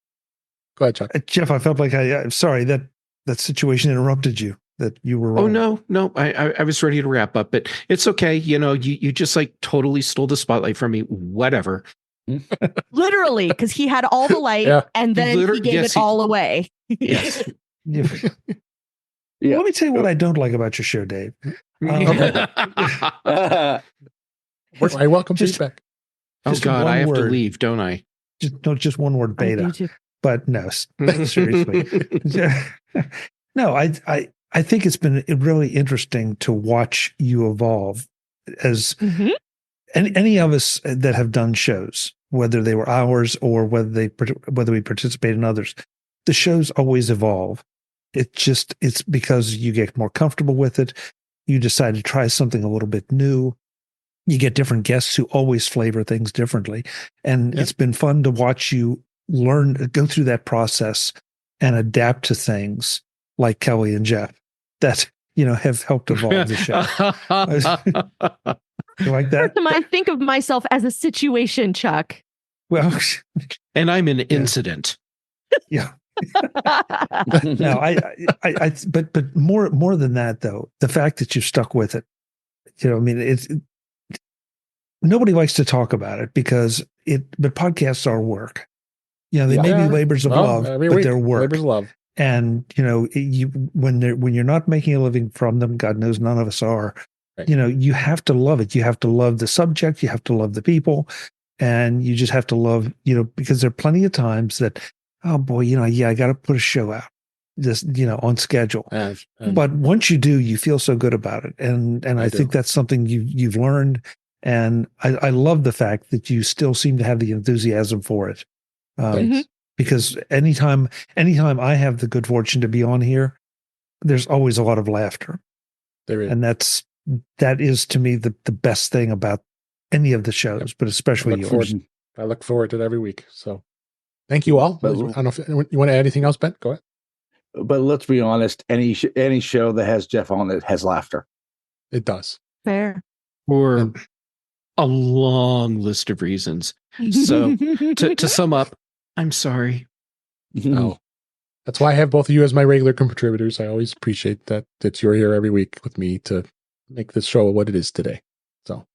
Go ahead, Chuck. Jeff, I felt like I'm sorry that situation interrupted you. That you were wrong. Oh no, I was ready to wrap up, but it's okay. You know, you just like totally stole the spotlight from me. Whatever. Literally, because he had all the light and then he gave it all away. Yes. Yeah. Let me tell you what I don't like about your show, Dave. I welcome feedback. Oh God, I have to word. leave, don't I? Just one word, I beta. do too. But no, seriously. No, I think it's been really interesting to watch you evolve as any of us that have done shows, whether they were ours or whether we participate in others. The shows always evolve. It's because you get more comfortable with it. You decide to try something a little bit new. You get different guests who always flavor things differently. And it's been fun to watch you go through that process and adapt to things like Kelly and Jeff that, have helped evolve the show. You like that? I think of myself as a situation, Chuck. Well, and I'm an incident. Yeah. No, but more than that, though, the fact that you've stuck with it, nobody likes to talk about it but podcasts are work. They may be labors of love, but they're work. Labors of love. And, when you're not making a living from them, God knows none of us are, right. You have to love it. You have to love the subject. You have to love the people. And you just have to love, because there are plenty of times that, oh boy, I got to put a show out on schedule. But once you do, you feel so good about it. And I think that's something you've learned. And I love the fact that you still seem to have the enthusiasm for it. Because anytime I have the good fortune to be on here, there's always a lot of laughter. There is. And that is to me the best thing about any of the shows, but especially yours. I look forward to it every week. So thank you all. I don't know if you want to add anything else, Ben? Go ahead. But let's be honest, any show that has Jeff on it has laughter. It does. Fair. For a long list of reasons. So to sum up, I'm sorry. Oh, that's why I have both of you as my regular contributors. I always appreciate that you're here every week with me to make this show what it is today. So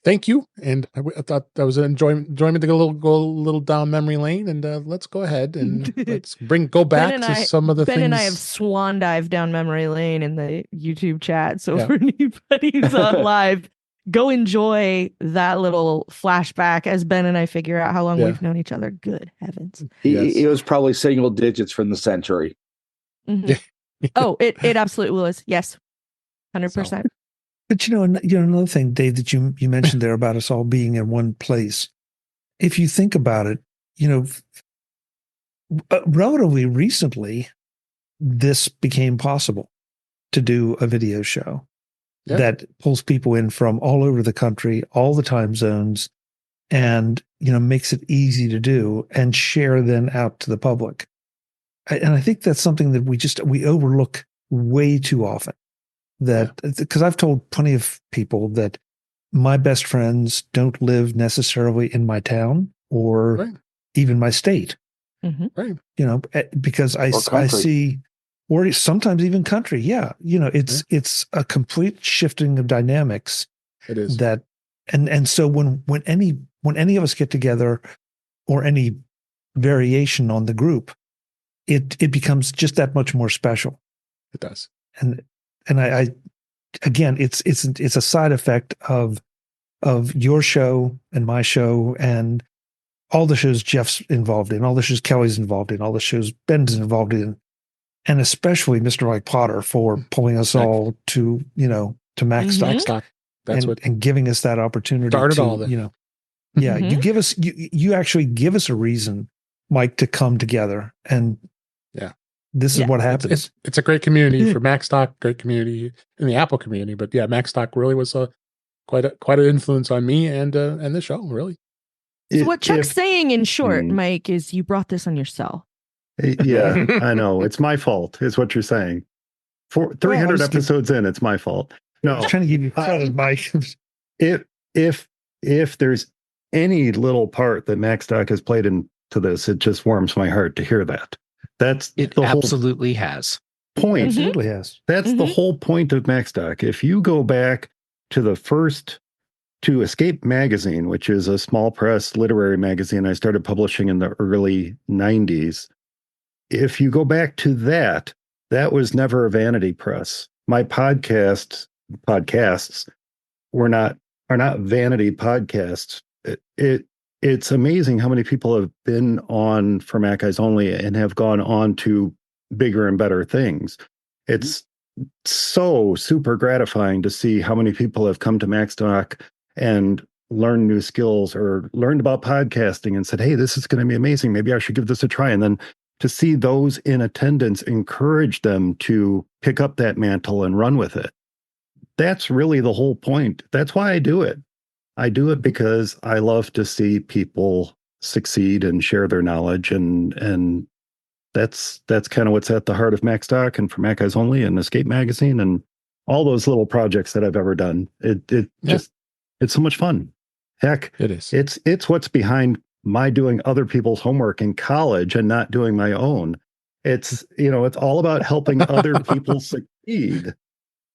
thank you. And I thought that was an enjoyment to go a little down memory lane. And let's go ahead and let's go back to some of the things. Ben and I have swan dived down memory lane in the YouTube chat. So for anybody who's on live, go enjoy that little flashback as Ben and I figure out how long we've known each other. Good heavens. It was probably single digits from the century. Oh, it absolutely was. Yes. 100%. But another thing, Dave, that you mentioned there about us all being in one place. If you think about it, relatively recently, this became possible to do a video show that pulls people in from all over the country, all the time zones, and makes it easy to do and share then out to the public. And I think that's something that we overlook way too often. Because I've told plenty of people that my best friends don't live necessarily in my town or even my state. Right. Because I see, or sometimes even country. Yeah. It's a complete shifting of dynamics. It is that. And so when any of us get together or any variation on the group, it becomes just that much more special. It does. And I again, it's a side effect of your show and my show and all the shows Jeff's involved in, all the shows Kelly's involved in, all the shows Ben's involved in, and especially Mr. Mike Potter for pulling us all to Macstock. And giving us that opportunity to, you actually give us a reason, Mike, to come together. And this is what happens. It's a great community for Macstock, great community in the Apple community. But Macstock really was quite an influence on me and the show, really. So what Chuck's saying in short, Mike, is you brought this on yourself. Yeah, I know. It's my fault, is what you're saying. 300 episodes in, it's my fault. No, I was trying to give you credit, Mike. If there's any little part that Macstock has played into this, it just warms my heart to hear that. It absolutely has. Point. Absolutely has. That's the whole point of Macstock. If you go back to the first to Escape Magazine, which is a small press literary magazine I started publishing in the early 90s. If you go back to that, that was never a vanity press. My podcasts are not vanity podcasts. It's amazing how many people have been on for Mac Eyes Only and have gone on to bigger and better things. It's so super gratifying to see how many people have come to Macstock and learned new skills or learned about podcasting and said, hey, this is going to be amazing. Maybe I should give this a try. And then to see those in attendance encourage them to pick up that mantle and run with it. That's really the whole point. That's why I do it. I do it because I love to see people succeed and share their knowledge. And that's kind of what's at the heart of Macstock and for Mac Eyes Only and Escape Magazine and all those little projects that I've ever done. It's so much fun. Heck, it is. It's what's behind my doing other people's homework in college and not doing my own. It's all about helping other people succeed.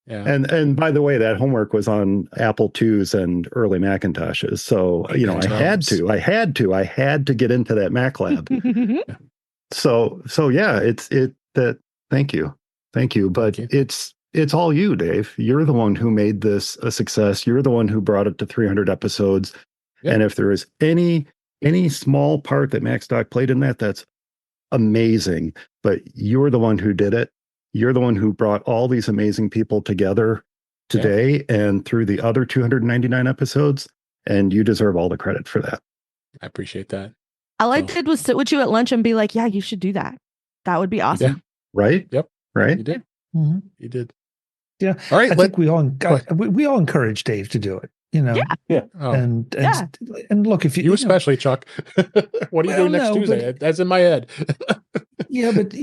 Yeah. And by the way, that homework was on Apple IIs and early Macintoshes. So, I had to get into that Mac lab. So yeah, thank you. But it's all you, Dave. You're the one who made this a success. You're the one who brought it to 300 episodes. Yep. And if there is any small part that Macstock played in that, that's amazing. But you're the one who did it. You're the one who brought all these amazing people together today and through the other 299 episodes. And you deserve all the credit for that. I appreciate that. All I did was sit with you at lunch and be like, yeah, you should do that. That would be awesome. Yeah. Right? Yep. Right? You did. Mm-hmm. You did. Yeah. All right. I think we all encourage Dave to do it. Yeah. Oh. And look, if you especially, Chuck, what are you doing next Tuesday? That's in my head. Yeah, but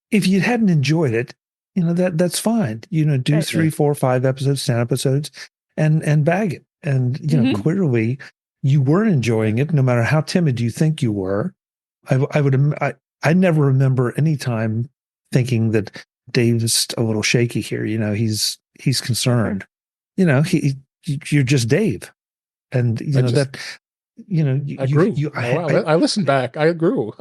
if you hadn't enjoyed it, that's fine. Do 3, 4, 5 episodes, 10 episodes, and bag it. And clearly, you were enjoying it, no matter how timid you think you were. I never remember any time thinking that Dave's a little shaky here. He's concerned. You're just Dave, and I grew. I listened back. I grew.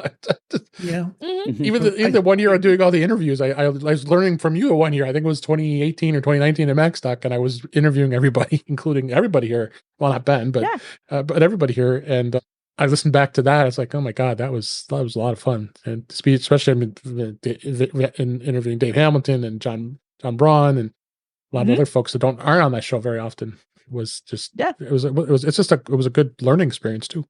Yeah. Even the 1 year of doing all the interviews, I was learning from you 1 year. I think it was 2018 or 2019 at Macstock, and I was interviewing everybody, including everybody here. Well, not Ben, but everybody here. And I listened back to that. I was like, oh my God, that was a lot of fun. And to speak, especially in interviewing Dave Hamilton and John Braun and a lot of other folks that aren't on that show very often. Was just it was a good learning experience too.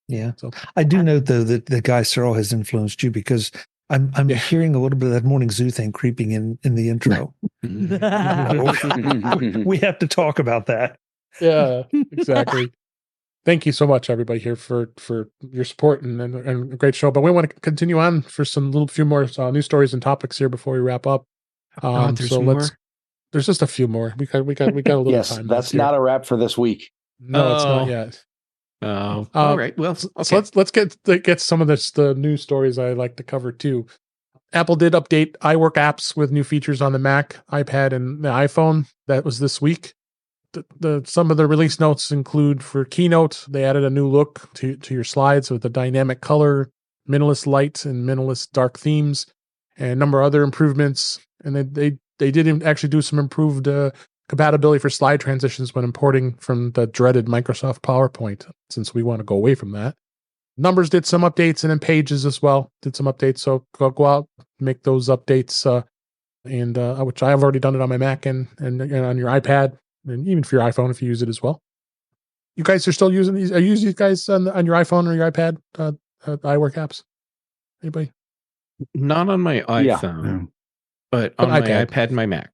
Yeah. So I do note though that the Guy Searle has influenced you because I'm hearing a little bit of that Morning Zoo thing creeping in the intro. We have to talk about that. Yeah, exactly. Thank you so much, everybody here for your support and a great show. But we want to continue on for some few more news stories and topics here before we wrap up. There's just a few more. We got a little time. That's not a wrap for this week. No, it's not yet. Oh, all right. Well, okay. So let's get some of the news stories I like to cover too. Apple did update iWork apps with new features on the Mac, iPad, and the iPhone. That was this week. Some of the release notes include for Keynote, they added a new look to your slides with a dynamic color, minimalist light, and minimalist dark themes, and a number of other improvements. And they did actually do some improved compatibility for slide transitions when importing from the dreaded Microsoft PowerPoint, since we want to go away from that. Numbers did some updates, and then Pages as well did some updates. So go out, make those updates, which I have already done it on my Mac and on your iPad, and even for your iPhone if you use it as well. You guys are still using these? Are you using these guys on your iPhone or your iPad, iWork apps? Anybody? Not on my iPhone, but on my iPad and my Mac.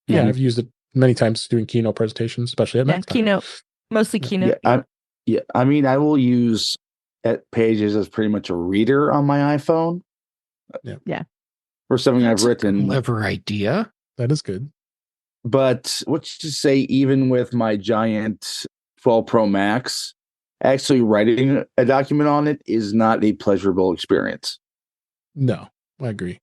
Yeah, I've used it many times doing Keynote presentations, especially at Macstock. Keynote, mostly Keynote. I mean, I will use Pages as pretty much a reader on my iPhone. Yeah. For something I've written. Clever idea. That is good. But let's just say, even with my giant 12 Pro Max, actually writing a document on it is not a pleasurable experience. No, I agree.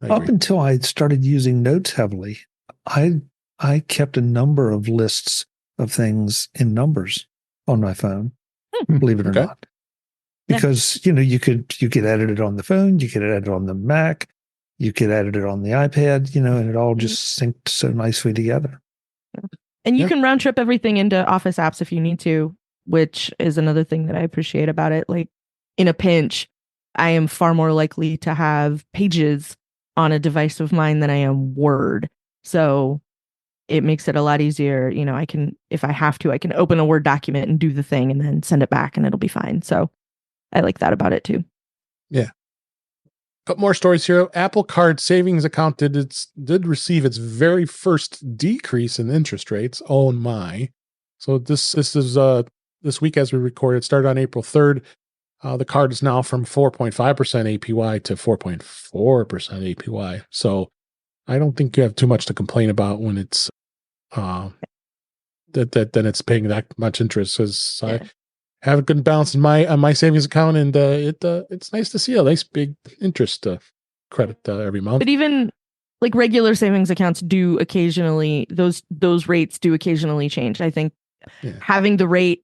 Up until I started using Notes heavily, I I kept a number of lists of things in numbers on my phone, believe it or not. Because, you could edit it on the phone, you could edit it on the Mac, you could edit it on the iPad, and it all just synced so nicely together. And you can round trip everything into Office apps if you need to, which is another thing that I appreciate about it. Like in a pinch, I am far more likely to have Pages on a device of mine than I am Word. So it makes it a lot easier. I can, if I have to, I can open a Word document and do the thing and then send it back and it'll be fine. So I like that about it too. Yeah. Couple more stories here. Apple Card savings account did receive its very first decrease in interest rates. Oh my! So this is this week as we record. It started on April 3rd. The card is now from 4.5% APY to 4.4% APY. So I don't think you have too much to complain about when it's that it's paying that much interest, because I have a good balance in my savings account, and it's nice to see a nice big interest credit every month. But even like regular savings accounts do occasionally, those rates do occasionally change. I think having the rate,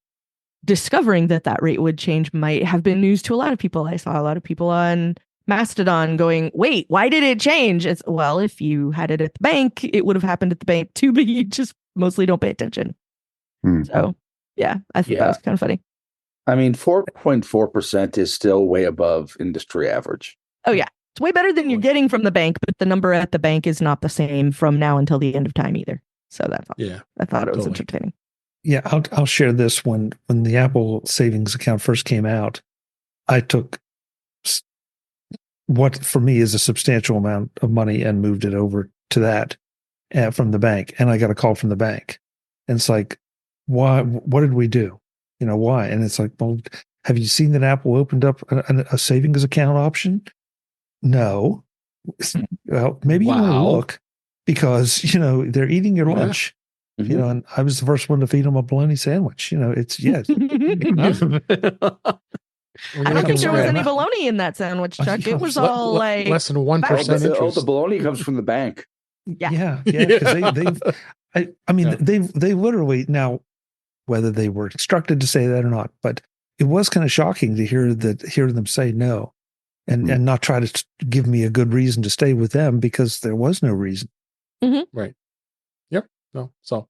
discovering that rate would change might have been news to a lot of people. I saw a lot of people on Mastodon going, wait, why did it change? It's, well, if you had it at the bank, it would have happened at the bank too, but you just mostly don't pay attention. So yeah, I thought that was kind of funny. I mean, 4.4% is still way above industry average. Oh yeah, it's way better than you're getting from the bank, but the number at the bank is not the same from now until the end of time either. So that's all. Yeah, I thought it was entertaining. Yeah, I'll share this. When the Apple savings account first came out, I took what for me is a substantial amount of money and moved it over to that from the bank, and I got a call from the bank, and it's like, why? What did we do? Why? And it's like, well, have you seen that Apple opened up a savings account option? No. Well, maybe you want to look, because they're eating your lunch. And I was the first one to feed them a bologna sandwich. It's yes. I don't think there was any bologna in that sandwich, Chuck. It was all like less than 1%. Oh, the bologna comes from the bank. Yeah. Because they literally, now whether they were instructed to say that or not, but it was kind of shocking to hear them say no, and not try to give me a good reason to stay with them, because there was no reason. Right. Yep. No. So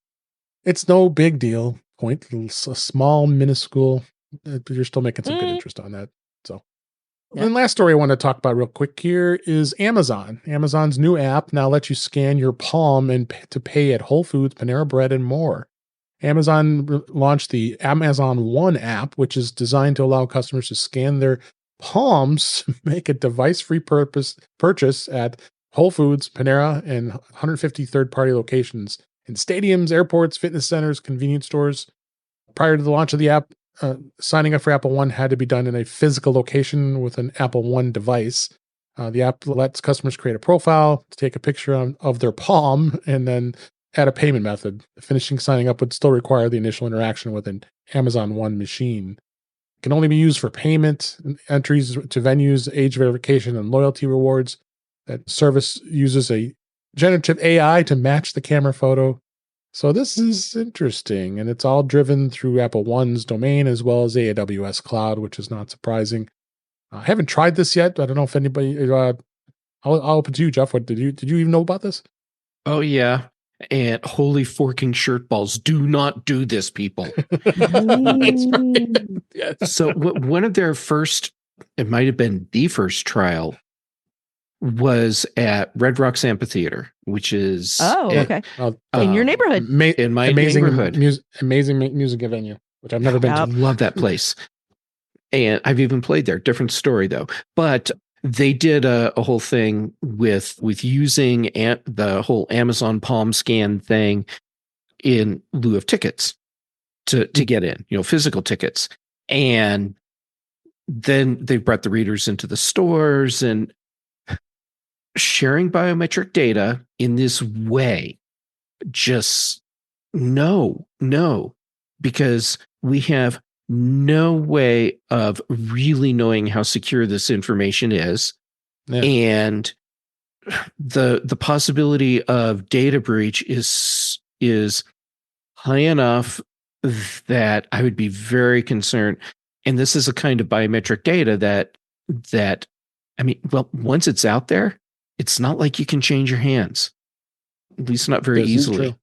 it's no big deal. It's a small, minuscule, but you're still making some good interest on that. So, and last story I want to talk about real quick here is Amazon. Amazon's new app now lets you scan your palm and to pay at Whole Foods, Panera Bread, and more. Amazon launched the Amazon One app, which is designed to allow customers to scan their palms to make a device-free purchase at Whole Foods, Panera, and 150 third-party locations in stadiums, airports, fitness centers, convenience stores. Prior to the launch of the app, signing up for Apple One had to be done in a physical location with an Apple One device. The app lets customers create a profile, to take a picture of their palm, and then add a payment method. Finishing signing up would still require the initial interaction with an Amazon One machine. It can only be used for payment, entries to venues, age verification, and loyalty rewards. That service uses a generative AI to match the camera photo. So this is interesting, and it's all driven through Apple One's domain as well as AWS Cloud, which is not surprising. I haven't tried this yet. I don't know if anybody. I'll open to you, Jeff. What did you even know about this? Oh yeah. And holy forking shirt balls, do not do this, people. That's right. Yes. So one of their first, it might have been the first trial, was at Red Rocks Amphitheater, which is in your neighborhood. In my neighborhood. Amazing music venue, which I've never been to. I love that place. And I've even played there. Different story, though. But they did a whole thing with using the whole Amazon Palm scan thing in lieu of tickets to get in, physical tickets. And then they brought the readers into the stores, and sharing biometric data in this way, just no, because we have no way of really knowing how secure this information is. Yeah. And the possibility of data breach is high enough that I would be very concerned. And this is a kind of biometric data that I mean, well, once it's out there, it's not like you can change your hands, at least not very easily. True.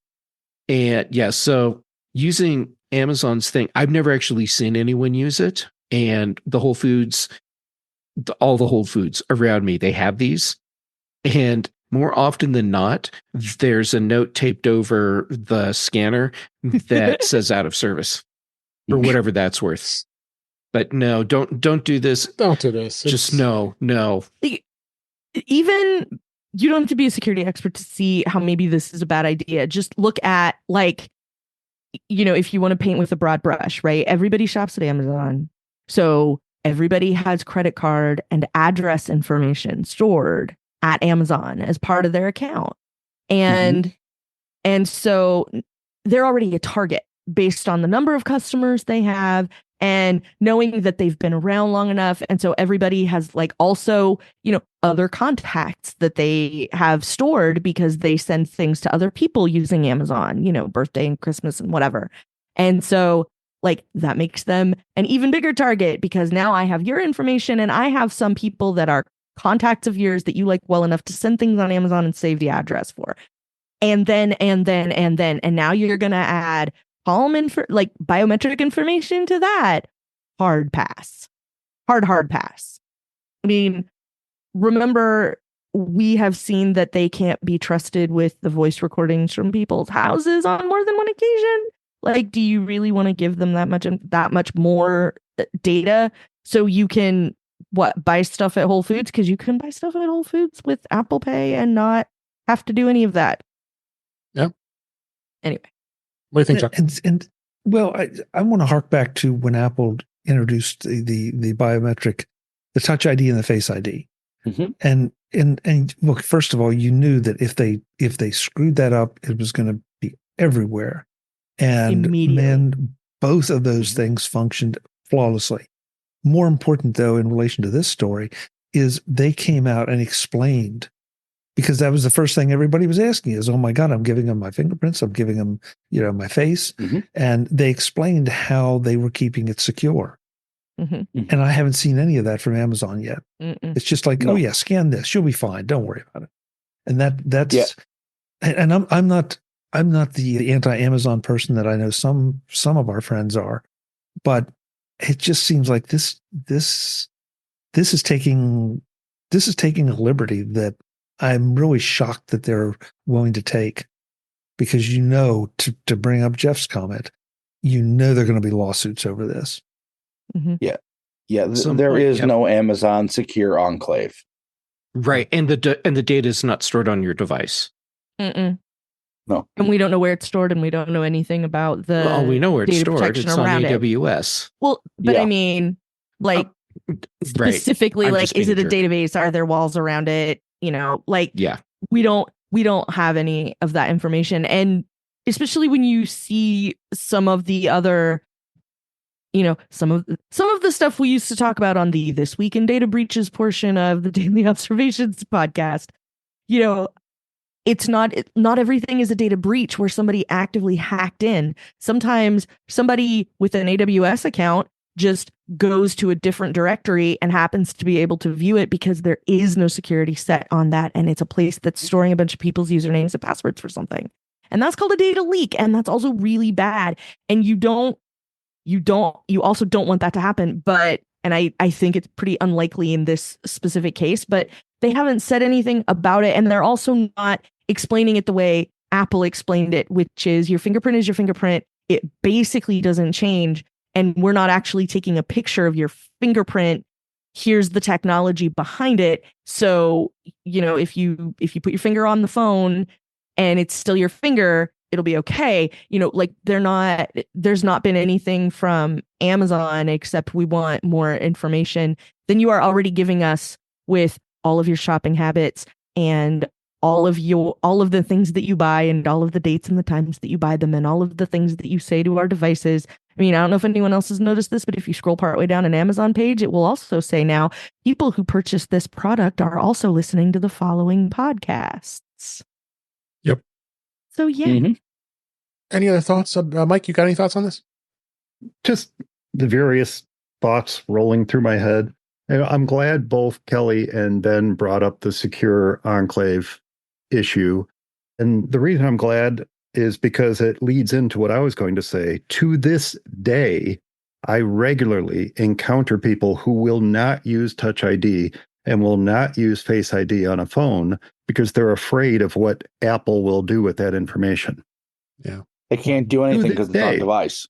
And yeah, so using Amazon's thing, I've never actually seen anyone use it. And the Whole Foods, all the Whole Foods around me, they have these. And more often than not, there's a note taped over the scanner that says out of service for whatever that's worth. But no, don't do this. Don't do this. Just no. Even you don't have to be a security expert to see how maybe this is a bad idea. Just look at, like, if you want to paint with a broad brush, right? Everybody shops at Amazon. So everybody has credit card and address information stored at Amazon as part of their account. And so they're already a target based on the number of customers they have and knowing that they've been around long enough. And so everybody has, like, also, other contacts that they have stored because they send things to other people using Amazon, birthday and Christmas and whatever. And so, like, that makes them an even bigger target because now I have your information and I have some people that are contacts of yours that you like well enough to send things on Amazon and save the address for. And now you're going to add biometric information to that. Hard pass. Hard pass. I mean, remember, we have seen that they can't be trusted with the voice recordings from people's houses on more than one occasion. Like, do you really want to give them that much more data so you can buy stuff at Whole Foods? Because you can buy stuff at Whole Foods with Apple Pay and not have to do any of that. Yeah. Anyway. What do you think, Chuck? And well, I want to hark back to when Apple introduced the biometric, the Touch ID and the Face ID. And look, first of all, you knew that if they screwed that up, it was going to be everywhere. And man, both of those things functioned flawlessly. More important, though, in relation to this story, is they came out and explained, because that was the first thing everybody was asking is, oh my God, I'm giving them my fingerprints, I'm giving them, my face. And they explained how they were keeping it secure. And I haven't seen any of that from Amazon yet. It's just like, oh yeah, scan this, you'll be fine, don't worry about it. And that's and I'm not the anti-Amazon person that I know some of our friends are, but it just seems like this is taking a liberty that I'm really shocked that they're willing to take, because to bring up Jeff's comment, they're going to be lawsuits over this. There is no Amazon secure enclave, right? And the data is not stored on your device. No, and we don't know where it's stored, and we don't know anything about the. Well, we know where it's stored. It's on AWS. Well, but I mean, like, specifically, like, is it a database? Are there walls around it? We don't have any of that information, and especially when you see some of the other, some of the stuff we used to talk about on the This Week in Data Breaches portion of the Daily Observations podcast. It's not everything is a data breach where somebody actively hacked in. Sometimes somebody with an AWS account just goes to a different directory and happens to be able to view it because there is no security set on that. And it's a place that's storing a bunch of people's usernames and passwords for something. And that's called a data leak. And that's also really bad. And you also don't want that to happen. And I think it's pretty unlikely in this specific case, but they haven't said anything about it. And they're also not explaining it the way Apple explained it, which is your fingerprint is your fingerprint. It basically doesn't change. And we're not actually taking a picture of your fingerprint. Here's the technology behind it. So, if you put your finger on the phone and it's still your finger, it'll be okay. There's not been anything from Amazon except we want more information than you are already giving us with all of your shopping habits and all of the things that you buy and all of the dates and the times that you buy them and all of the things that you say to our devices I mean, I don't know if anyone else has noticed this, but if you scroll partway down an Amazon page, it will also say now people who purchase this product are also listening to the following podcasts. Yep. So yeah. Mhm. Any other thoughts? Mike, you got any thoughts on this? Just the various thoughts rolling through my head. And I'm glad both Kelly and Ben brought up the secure enclave issue. And the reason I'm glad is because it leads into what I was going to say. To this day, I regularly encounter people who will not use Touch ID and will not use Face ID on a phone because they're afraid of what Apple will do with that information. Yeah. They can't do anything this because it's on day. device.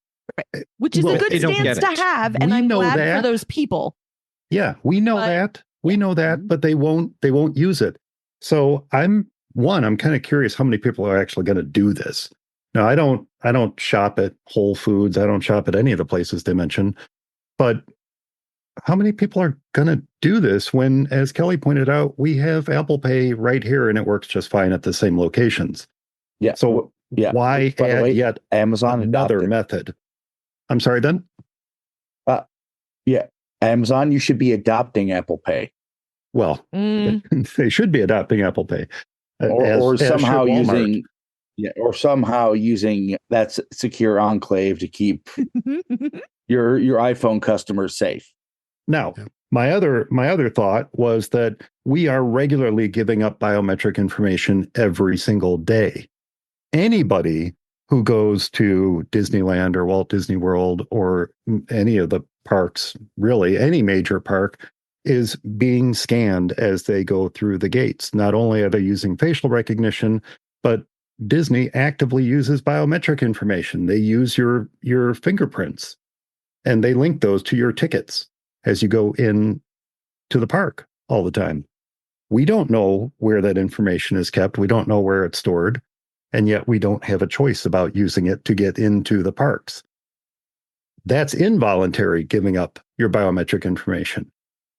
Which is Well, a good they don't stance get to it. have, and We I'm know glad that. for those people. Yeah, we know But- that. We know that, but they won't use it. So I'm kind of curious how many people are actually going to do this. Now, I don't shop at Whole Foods. I don't shop at any of the places they mention. But how many people are going to do this when, as Kelly pointed out, we have Apple Pay right here and it works just fine at the same locations? Yeah. So yeah. why By the add way, yet Amazon another adopted. method? I'm sorry, Ben? Yeah. Amazon, you should be adopting Apple Pay. Well, Mm. they should be adopting Apple Pay. Or as somehow should Walmart. using that secure enclave to keep your iPhone customers safe. Now, Yeah. my other thought was that we are regularly giving up biometric information every single day. Anybody who goes to Disneyland or Walt Disney World or any of the parks, really any major park, is being scanned as they go through the gates. Not only are they using facial recognition, but Disney actively uses biometric information. They use your fingerprints and they link those to your tickets as you go in to the park all the time. We don't know where that information is kept. We don't know where it's stored. And yet we don't have a choice about using it to get into the parks. That's involuntary giving up your biometric information.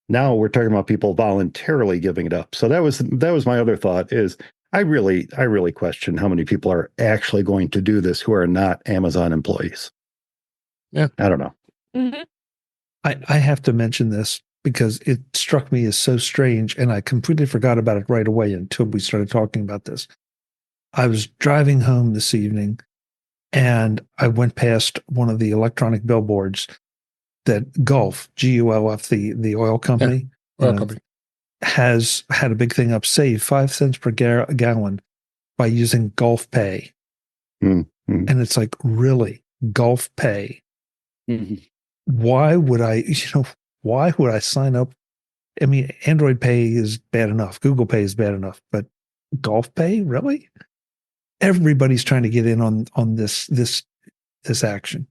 Now we're talking about people voluntarily giving it up. So that was my other thought is I really question how many people are actually going to do this who are not Amazon employees. Yeah. I don't know. Mhm. I have to mention this because it struck me as so strange, and I completely forgot about it right away until we started talking about this. I was driving home this evening, and I went past one of the electronic billboards that Gulf, Gulf, the oil company, Oil company. has had a big thing up: save 5 cents per gallon by using Gulf Pay. Mm-hmm. And it's like, really, Gulf Pay? Mm-hmm. Why would I sign up? I mean, Android Pay is bad enough. Google Pay is bad enough, but Gulf Pay, really? Everybody's trying to get in on this action.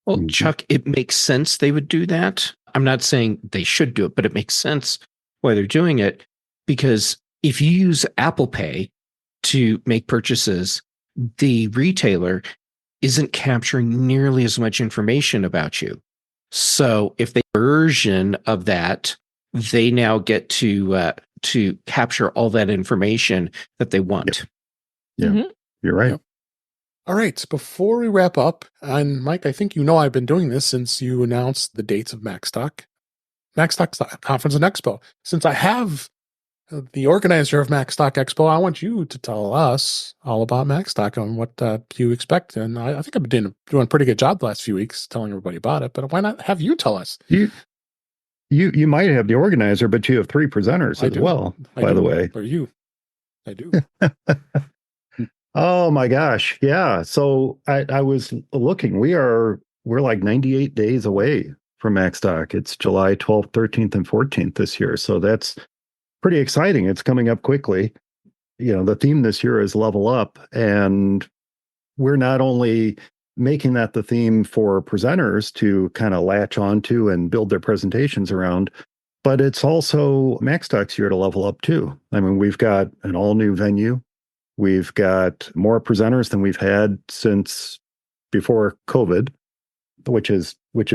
Well, Mhm. Chuck, it makes sense they would do that. I'm not saying they should do it, but it makes sense why they're doing it. Because if you use Apple Pay to make purchases, the retailer isn't capturing nearly as much information about you. So if they version of that, they now get to capture all that information that they want. Yeah. Mhm. You're right. Yep. All right. Before we wrap up, and Mike, I think you know I've been doing this since you announced the dates of Macstock Conference and Expo. Since I have the organizer of Macstock Expo, I want you to tell us all about Macstock and what you expect. And I think I've been doing a pretty good job the last few weeks telling everybody about it. But why not have you tell us? You might have the organizer, but you have 3 presenters I as do. well, I by do. the way. Or you? I do. Oh my gosh. Yeah. So I was looking. We're like 98 days away from Macstock. It's July 12th, 13th, and 14th this year. So that's pretty exciting. It's coming up quickly. You know, the theme this year is level up. And we're not only making that the theme for presenters to kind of latch onto and build their presentations around, but it's also Macstock's year to level up too. I mean, we've got an all new venue. We've got more presenters than we've had since before COVID, which is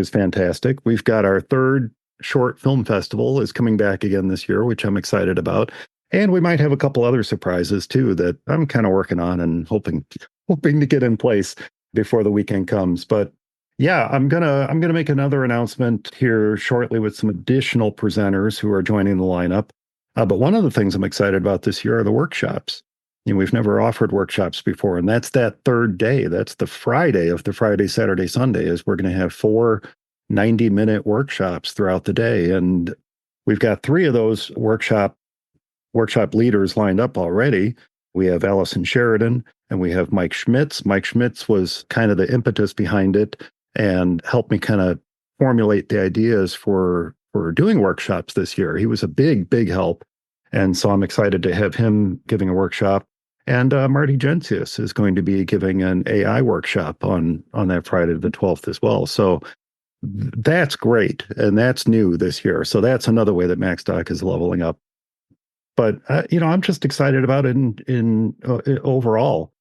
fantastic. We've got our 3rd short film festival is coming back again this year, which I'm excited about. And we might have a couple other surprises too that I'm kind of working on and hoping to get in place before the weekend comes. But Yeah, I'm gonna make another announcement here shortly with some additional presenters who are joining the lineup. But one of the things I'm excited about this year are the workshops. We've never offered workshops before, and that's that third day. That's the Friday of the Friday, Saturday, Sunday. Is we're going to have 4 90-minute workshops throughout the day, and we've got 3 of those workshop leaders lined up already. We have Allison Sheridan and we have Mike Schmitz. Mike Schmitz was kind of the impetus behind it and helped me kind of formulate the ideas for doing workshops this year. He was a big help. And so I'm excited to have him giving a workshop. And Marty Gencius is going to be giving an AI workshop on that Friday the 12th as well. So that's great. And that's new this year. So that's another way that Macstock is leveling up. But, I'm just excited about it in overall.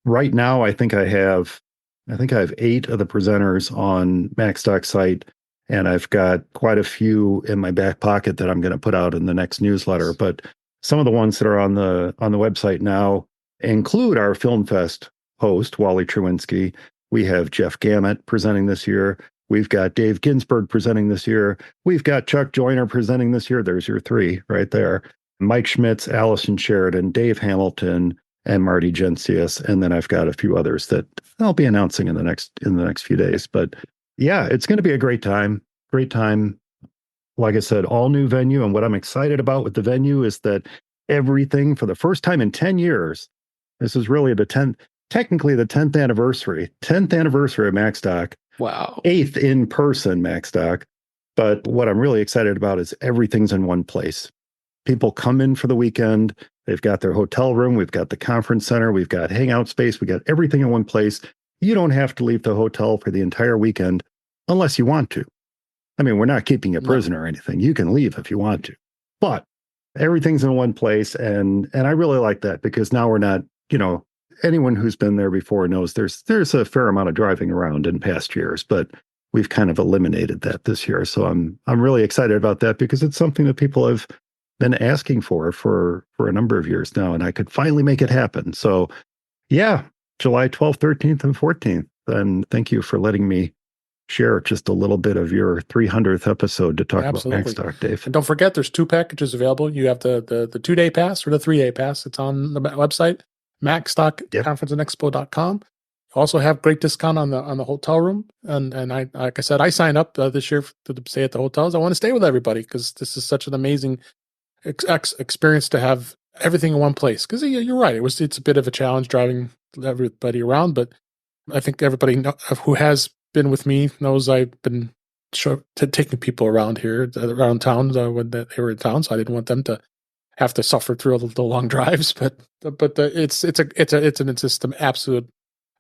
Right now, I think I have 8 of the presenters on Macstock site, and I've got quite a few in my back pocket that I'm going to put out in the next newsletter. But some of the ones that are on the website now include our Film Fest host, Wally Truwinski. We have Jeff Gamet presenting this year. We've got Dave Ginsburg presenting this year. We've got Chuck Joyner presenting this year. There's your 3 right there. Mike Schmitz, Allison Sheridan, Dave Hamilton, and Marty Gencius. And then I've got a few others that I'll be announcing in the next few days. But yeah, it's going to be a great time. Great time. Like I said, all new venue. And what I'm excited about with the venue is that everything, for the first time in 10 years, this is really technically the 10th anniversary of Macstock. Wow. 8th in person Macstock. But what I'm really excited about is everything's in one place. People come in for the weekend. They've got their hotel room. We've got the conference center. We've got hangout space. We got everything in one place. You don't have to leave the hotel for the entire weekend unless you want to. I mean, we're not keeping you a prisoner or anything. You can leave if you want to, but everything's in one place. And I really like that because now we're not, anyone who's been there before knows there's a fair amount of driving around in past years, but we've kind of eliminated that this year. So I'm really excited about that because it's something that people have been asking for a number of years now, and I could finally make it happen. So yeah, July 12th, 13th, and 14th. And thank you for letting me share just a little bit of your 300th episode to talk about Macstock, Dave. And don't forget, there's 2 packages available. You have the 2-day pass or the 3-day pass. It's on the website, macstockconferenceandexpo.com. Also have great discount on the hotel room. And I, like I said, I signed up this year to stay at the hotels. I want to stay with everybody because this is such an amazing experience to have everything in one place. Because you're right, it's a bit of a challenge driving everybody around, but I think everybody who has been with me knows I've been taking people around town when they were in town, so I didn't want them to have to suffer through the long drives. But it's just an absolute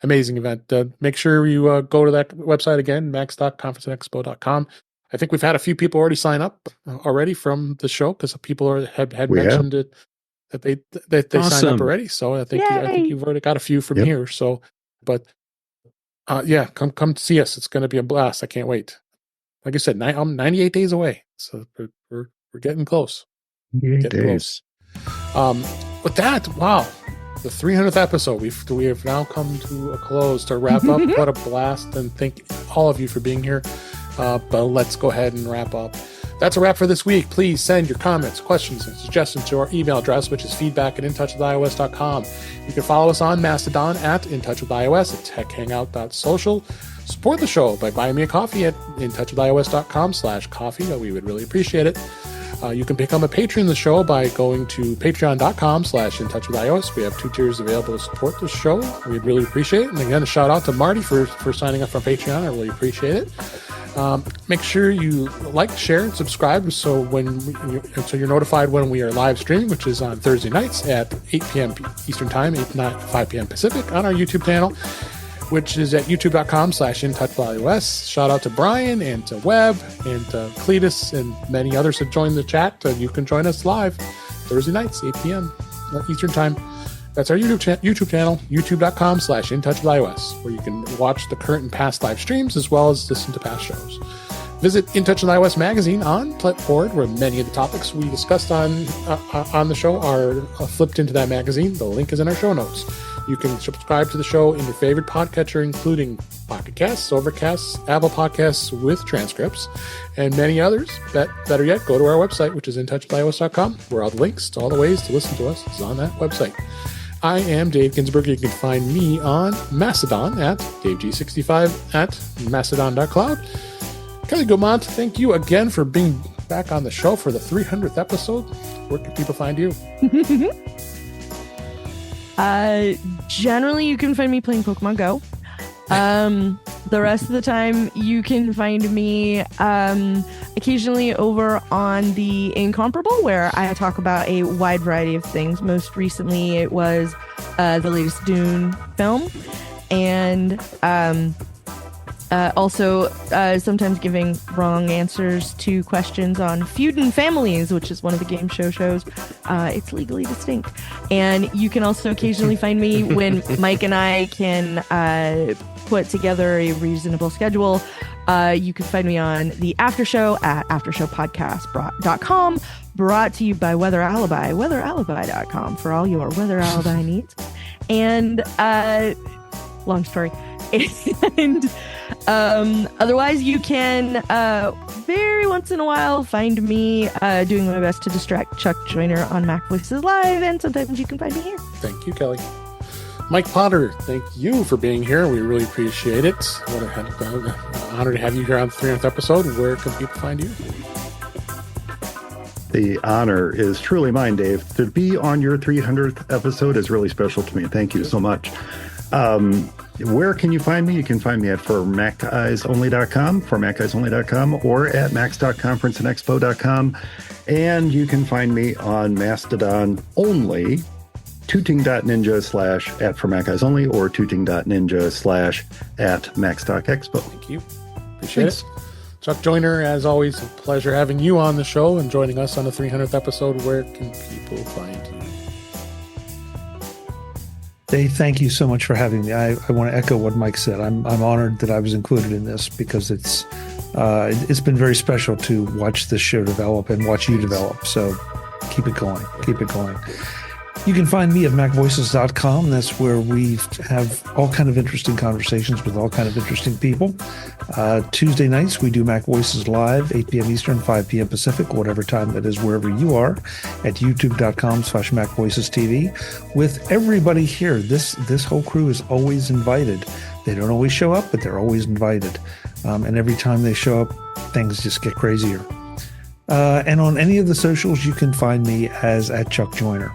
amazing event. Make sure you go to that website again, macstockconferenceandexpo.com. I think we've had a few people already sign up already from the show because people had mentioned it that they signed up already. So I think you've already got a few from here. So, but come see us. It's going to be a blast. I can't wait. Like I said, I'm 98 days away, so we're getting close. Getting close. With that, wow. The 300th episode. We have now come to a close to wrap up. What a blast, and thank all of you for being here. But let's go ahead and wrap up. That's a wrap for this week. Please send your comments, questions, and suggestions to our email address, which is feedback@intouchwithios.com. You can follow us on Mastodon @intouchwithios, at techhangout.social. Support the show by buying me a coffee at intouchwithios.com/coffee. We would really appreciate it. You can become a patron of the show by going to patreon.com/intouchwithios. We have 2 tiers available to support the show. We'd really appreciate it. And again, a shout out to Marty for signing up for Patreon. I really appreciate it. Make sure you like, share, and subscribe so you're notified when we are live streaming, which is on Thursday nights at 8 p.m. Eastern Time, 5 p.m. Pacific on our YouTube channel, which is at youtube.com/intouchwithios. Shout out to Brian and to Webb and to Cletus and many others have joined the chat. You can join us live Thursday nights, 8 p.m. Eastern Time. That's our YouTube channel, youtube.com/intouchwithios, where you can watch the current and past live streams as well as listen to past shows. Visit In Touch with iOS magazine on Clipboard, where many of the topics we discussed on the show are flipped into that magazine. The link is in our show notes. You can subscribe to the show in your favorite podcatcher, including Pocket Casts, Overcasts, Apple Podcasts with transcripts, and many others. Better yet, go to our website, which is intouchwithios.com, where all the links to all the ways to listen to us is on that website. I am Dave Ginsburg. You can find me on Mastodon at DaveG65 at mastodon.cloud. Kelly Guimont, thank you again for being back on the show for the 300th episode. Where can people find you? Generally, you can find me playing Pokemon Go. The rest of the time, you can find me occasionally over on the Incomparable, where I talk about a wide variety of things. Most recently, it was the latest Dune film, and also sometimes giving wrong answers to questions on Feudin' Families, which is one of the game shows. It's legally distinct. And you can also occasionally find me when Mike and I can put together a reasonable schedule. You can find me on the After Show at aftershowpodcast.com, brought to you by Weather Alibi, weatheralibi.com for all your weather alibi needs. And long story. And otherwise, you can very once in a while find me doing my best to distract Chuck Joyner on Mac Voices Live, and sometimes you can find me here. Thank you, Kelly. Mike Potter, thank you for being here. We really appreciate it. What an honor to have you here on the 300th episode. Where can people find you? The honor is truly mine, Dave. To be on your 300th episode is really special to me. Thank you so much. Where can you find me? You can find me at formaceyeesonly.com, or at Macstock.conferenceandexpo.com. And you can find me on Mastodon only, tooting.ninja/@formaceyeesonly or tooting.ninja/@Macstock.expo. Thank you. Appreciate it. Chuck Joyner, as always, a pleasure having you on the show and joining us on the 300th episode. Where can people find you? Dave, thank you so much for having me. I want to echo what Mike said. I'm honored that I was included in this, because it's been very special to watch this show develop and watch you develop. So keep it going. Keep it going. You can find me at macvoices.com. That's where we have all kind of interesting conversations with all kind of interesting people. Tuesday nights, we do Mac Voices Live, 8 p.m. Eastern, 5 p.m. Pacific, whatever time that is, wherever you are, at youtube.com/MacVoicesTV. With everybody here, this whole crew is always invited. They don't always show up, but they're always invited. And every time they show up, things just get crazier. And on any of the socials, you can find me as at Chuck Joyner.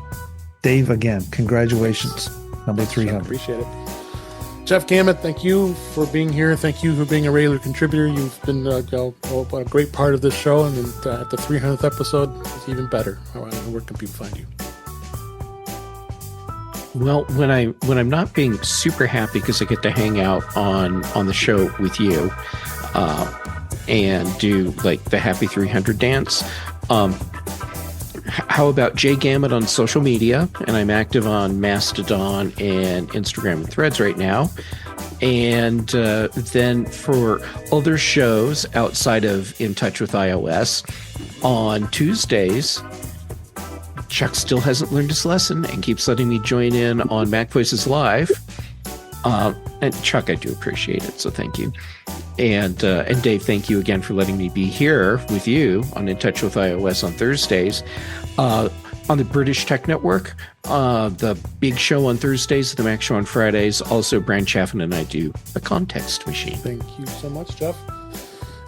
Dave, again, congratulations. Number 300. Appreciate it. Jeff Gamet, thank you for being here. Thank you for being a regular contributor. You've been a great part of this show, and at the 300th episode, it's even better. Where can people find you? Well, when I'm not being super happy because I get to hang out on the show with you and do like the Happy 300 dance. How about Jay Gamet on social media? And I'm active on Mastodon and Instagram and Threads right now. And then for other shows outside of In Touch with iOS, on Tuesdays, Chuck still hasn't learned his lesson and keeps letting me join in on Mac Voices Live. And Chuck, I do appreciate it, so thank you. And Dave, thank you again for letting me be here with you on In Touch with iOS on Thursdays. On the British Tech Network, the big show on Thursdays, the Mac Show on Fridays. Also, Brian Chaffin and I do The Context Machine. Thank you so much, Jeff.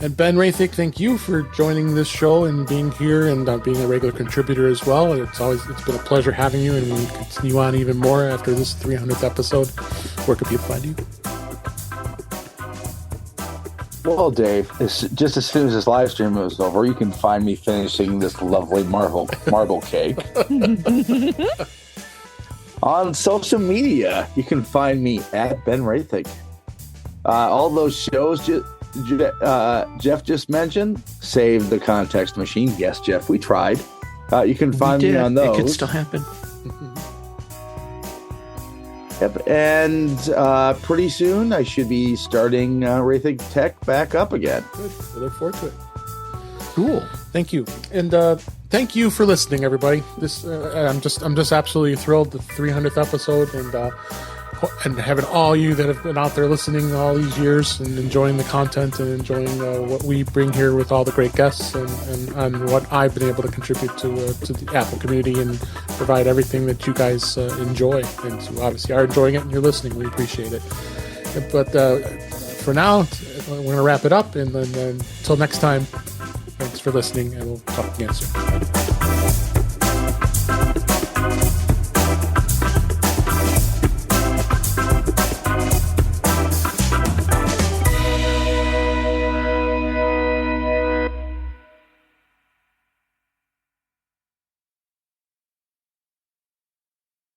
And Ben Roethig, thank you for joining this show and being here and being a regular contributor as well. It's been a pleasure having you, and we'll continue on even more after this 300th episode. Where can people find you? Well, Dave, just as soon as this live stream is over, you can find me finishing this lovely marble cake. On social media, you can find me at Ben Roethig. All those shows Jeff just mentioned, Save the Context Machine. Yes, Jeff, we tried. You can find me on those. It could still happen. Yep, and pretty soon I should be starting Roethig Tech back up again. Good. We look forward to it. Cool. Thank you, and thank you for listening, everybody. This I'm just absolutely thrilled the 300th episode, and having all you that have been out there listening all these years and enjoying the content and enjoying what we bring here with all the great guests and what I've been able to contribute to the Apple community and provide everything that you guys enjoy, and so obviously are enjoying it and you're listening. We appreciate it. But for now, we're going to wrap it up, and then until next time, thanks for listening, and we'll talk again soon.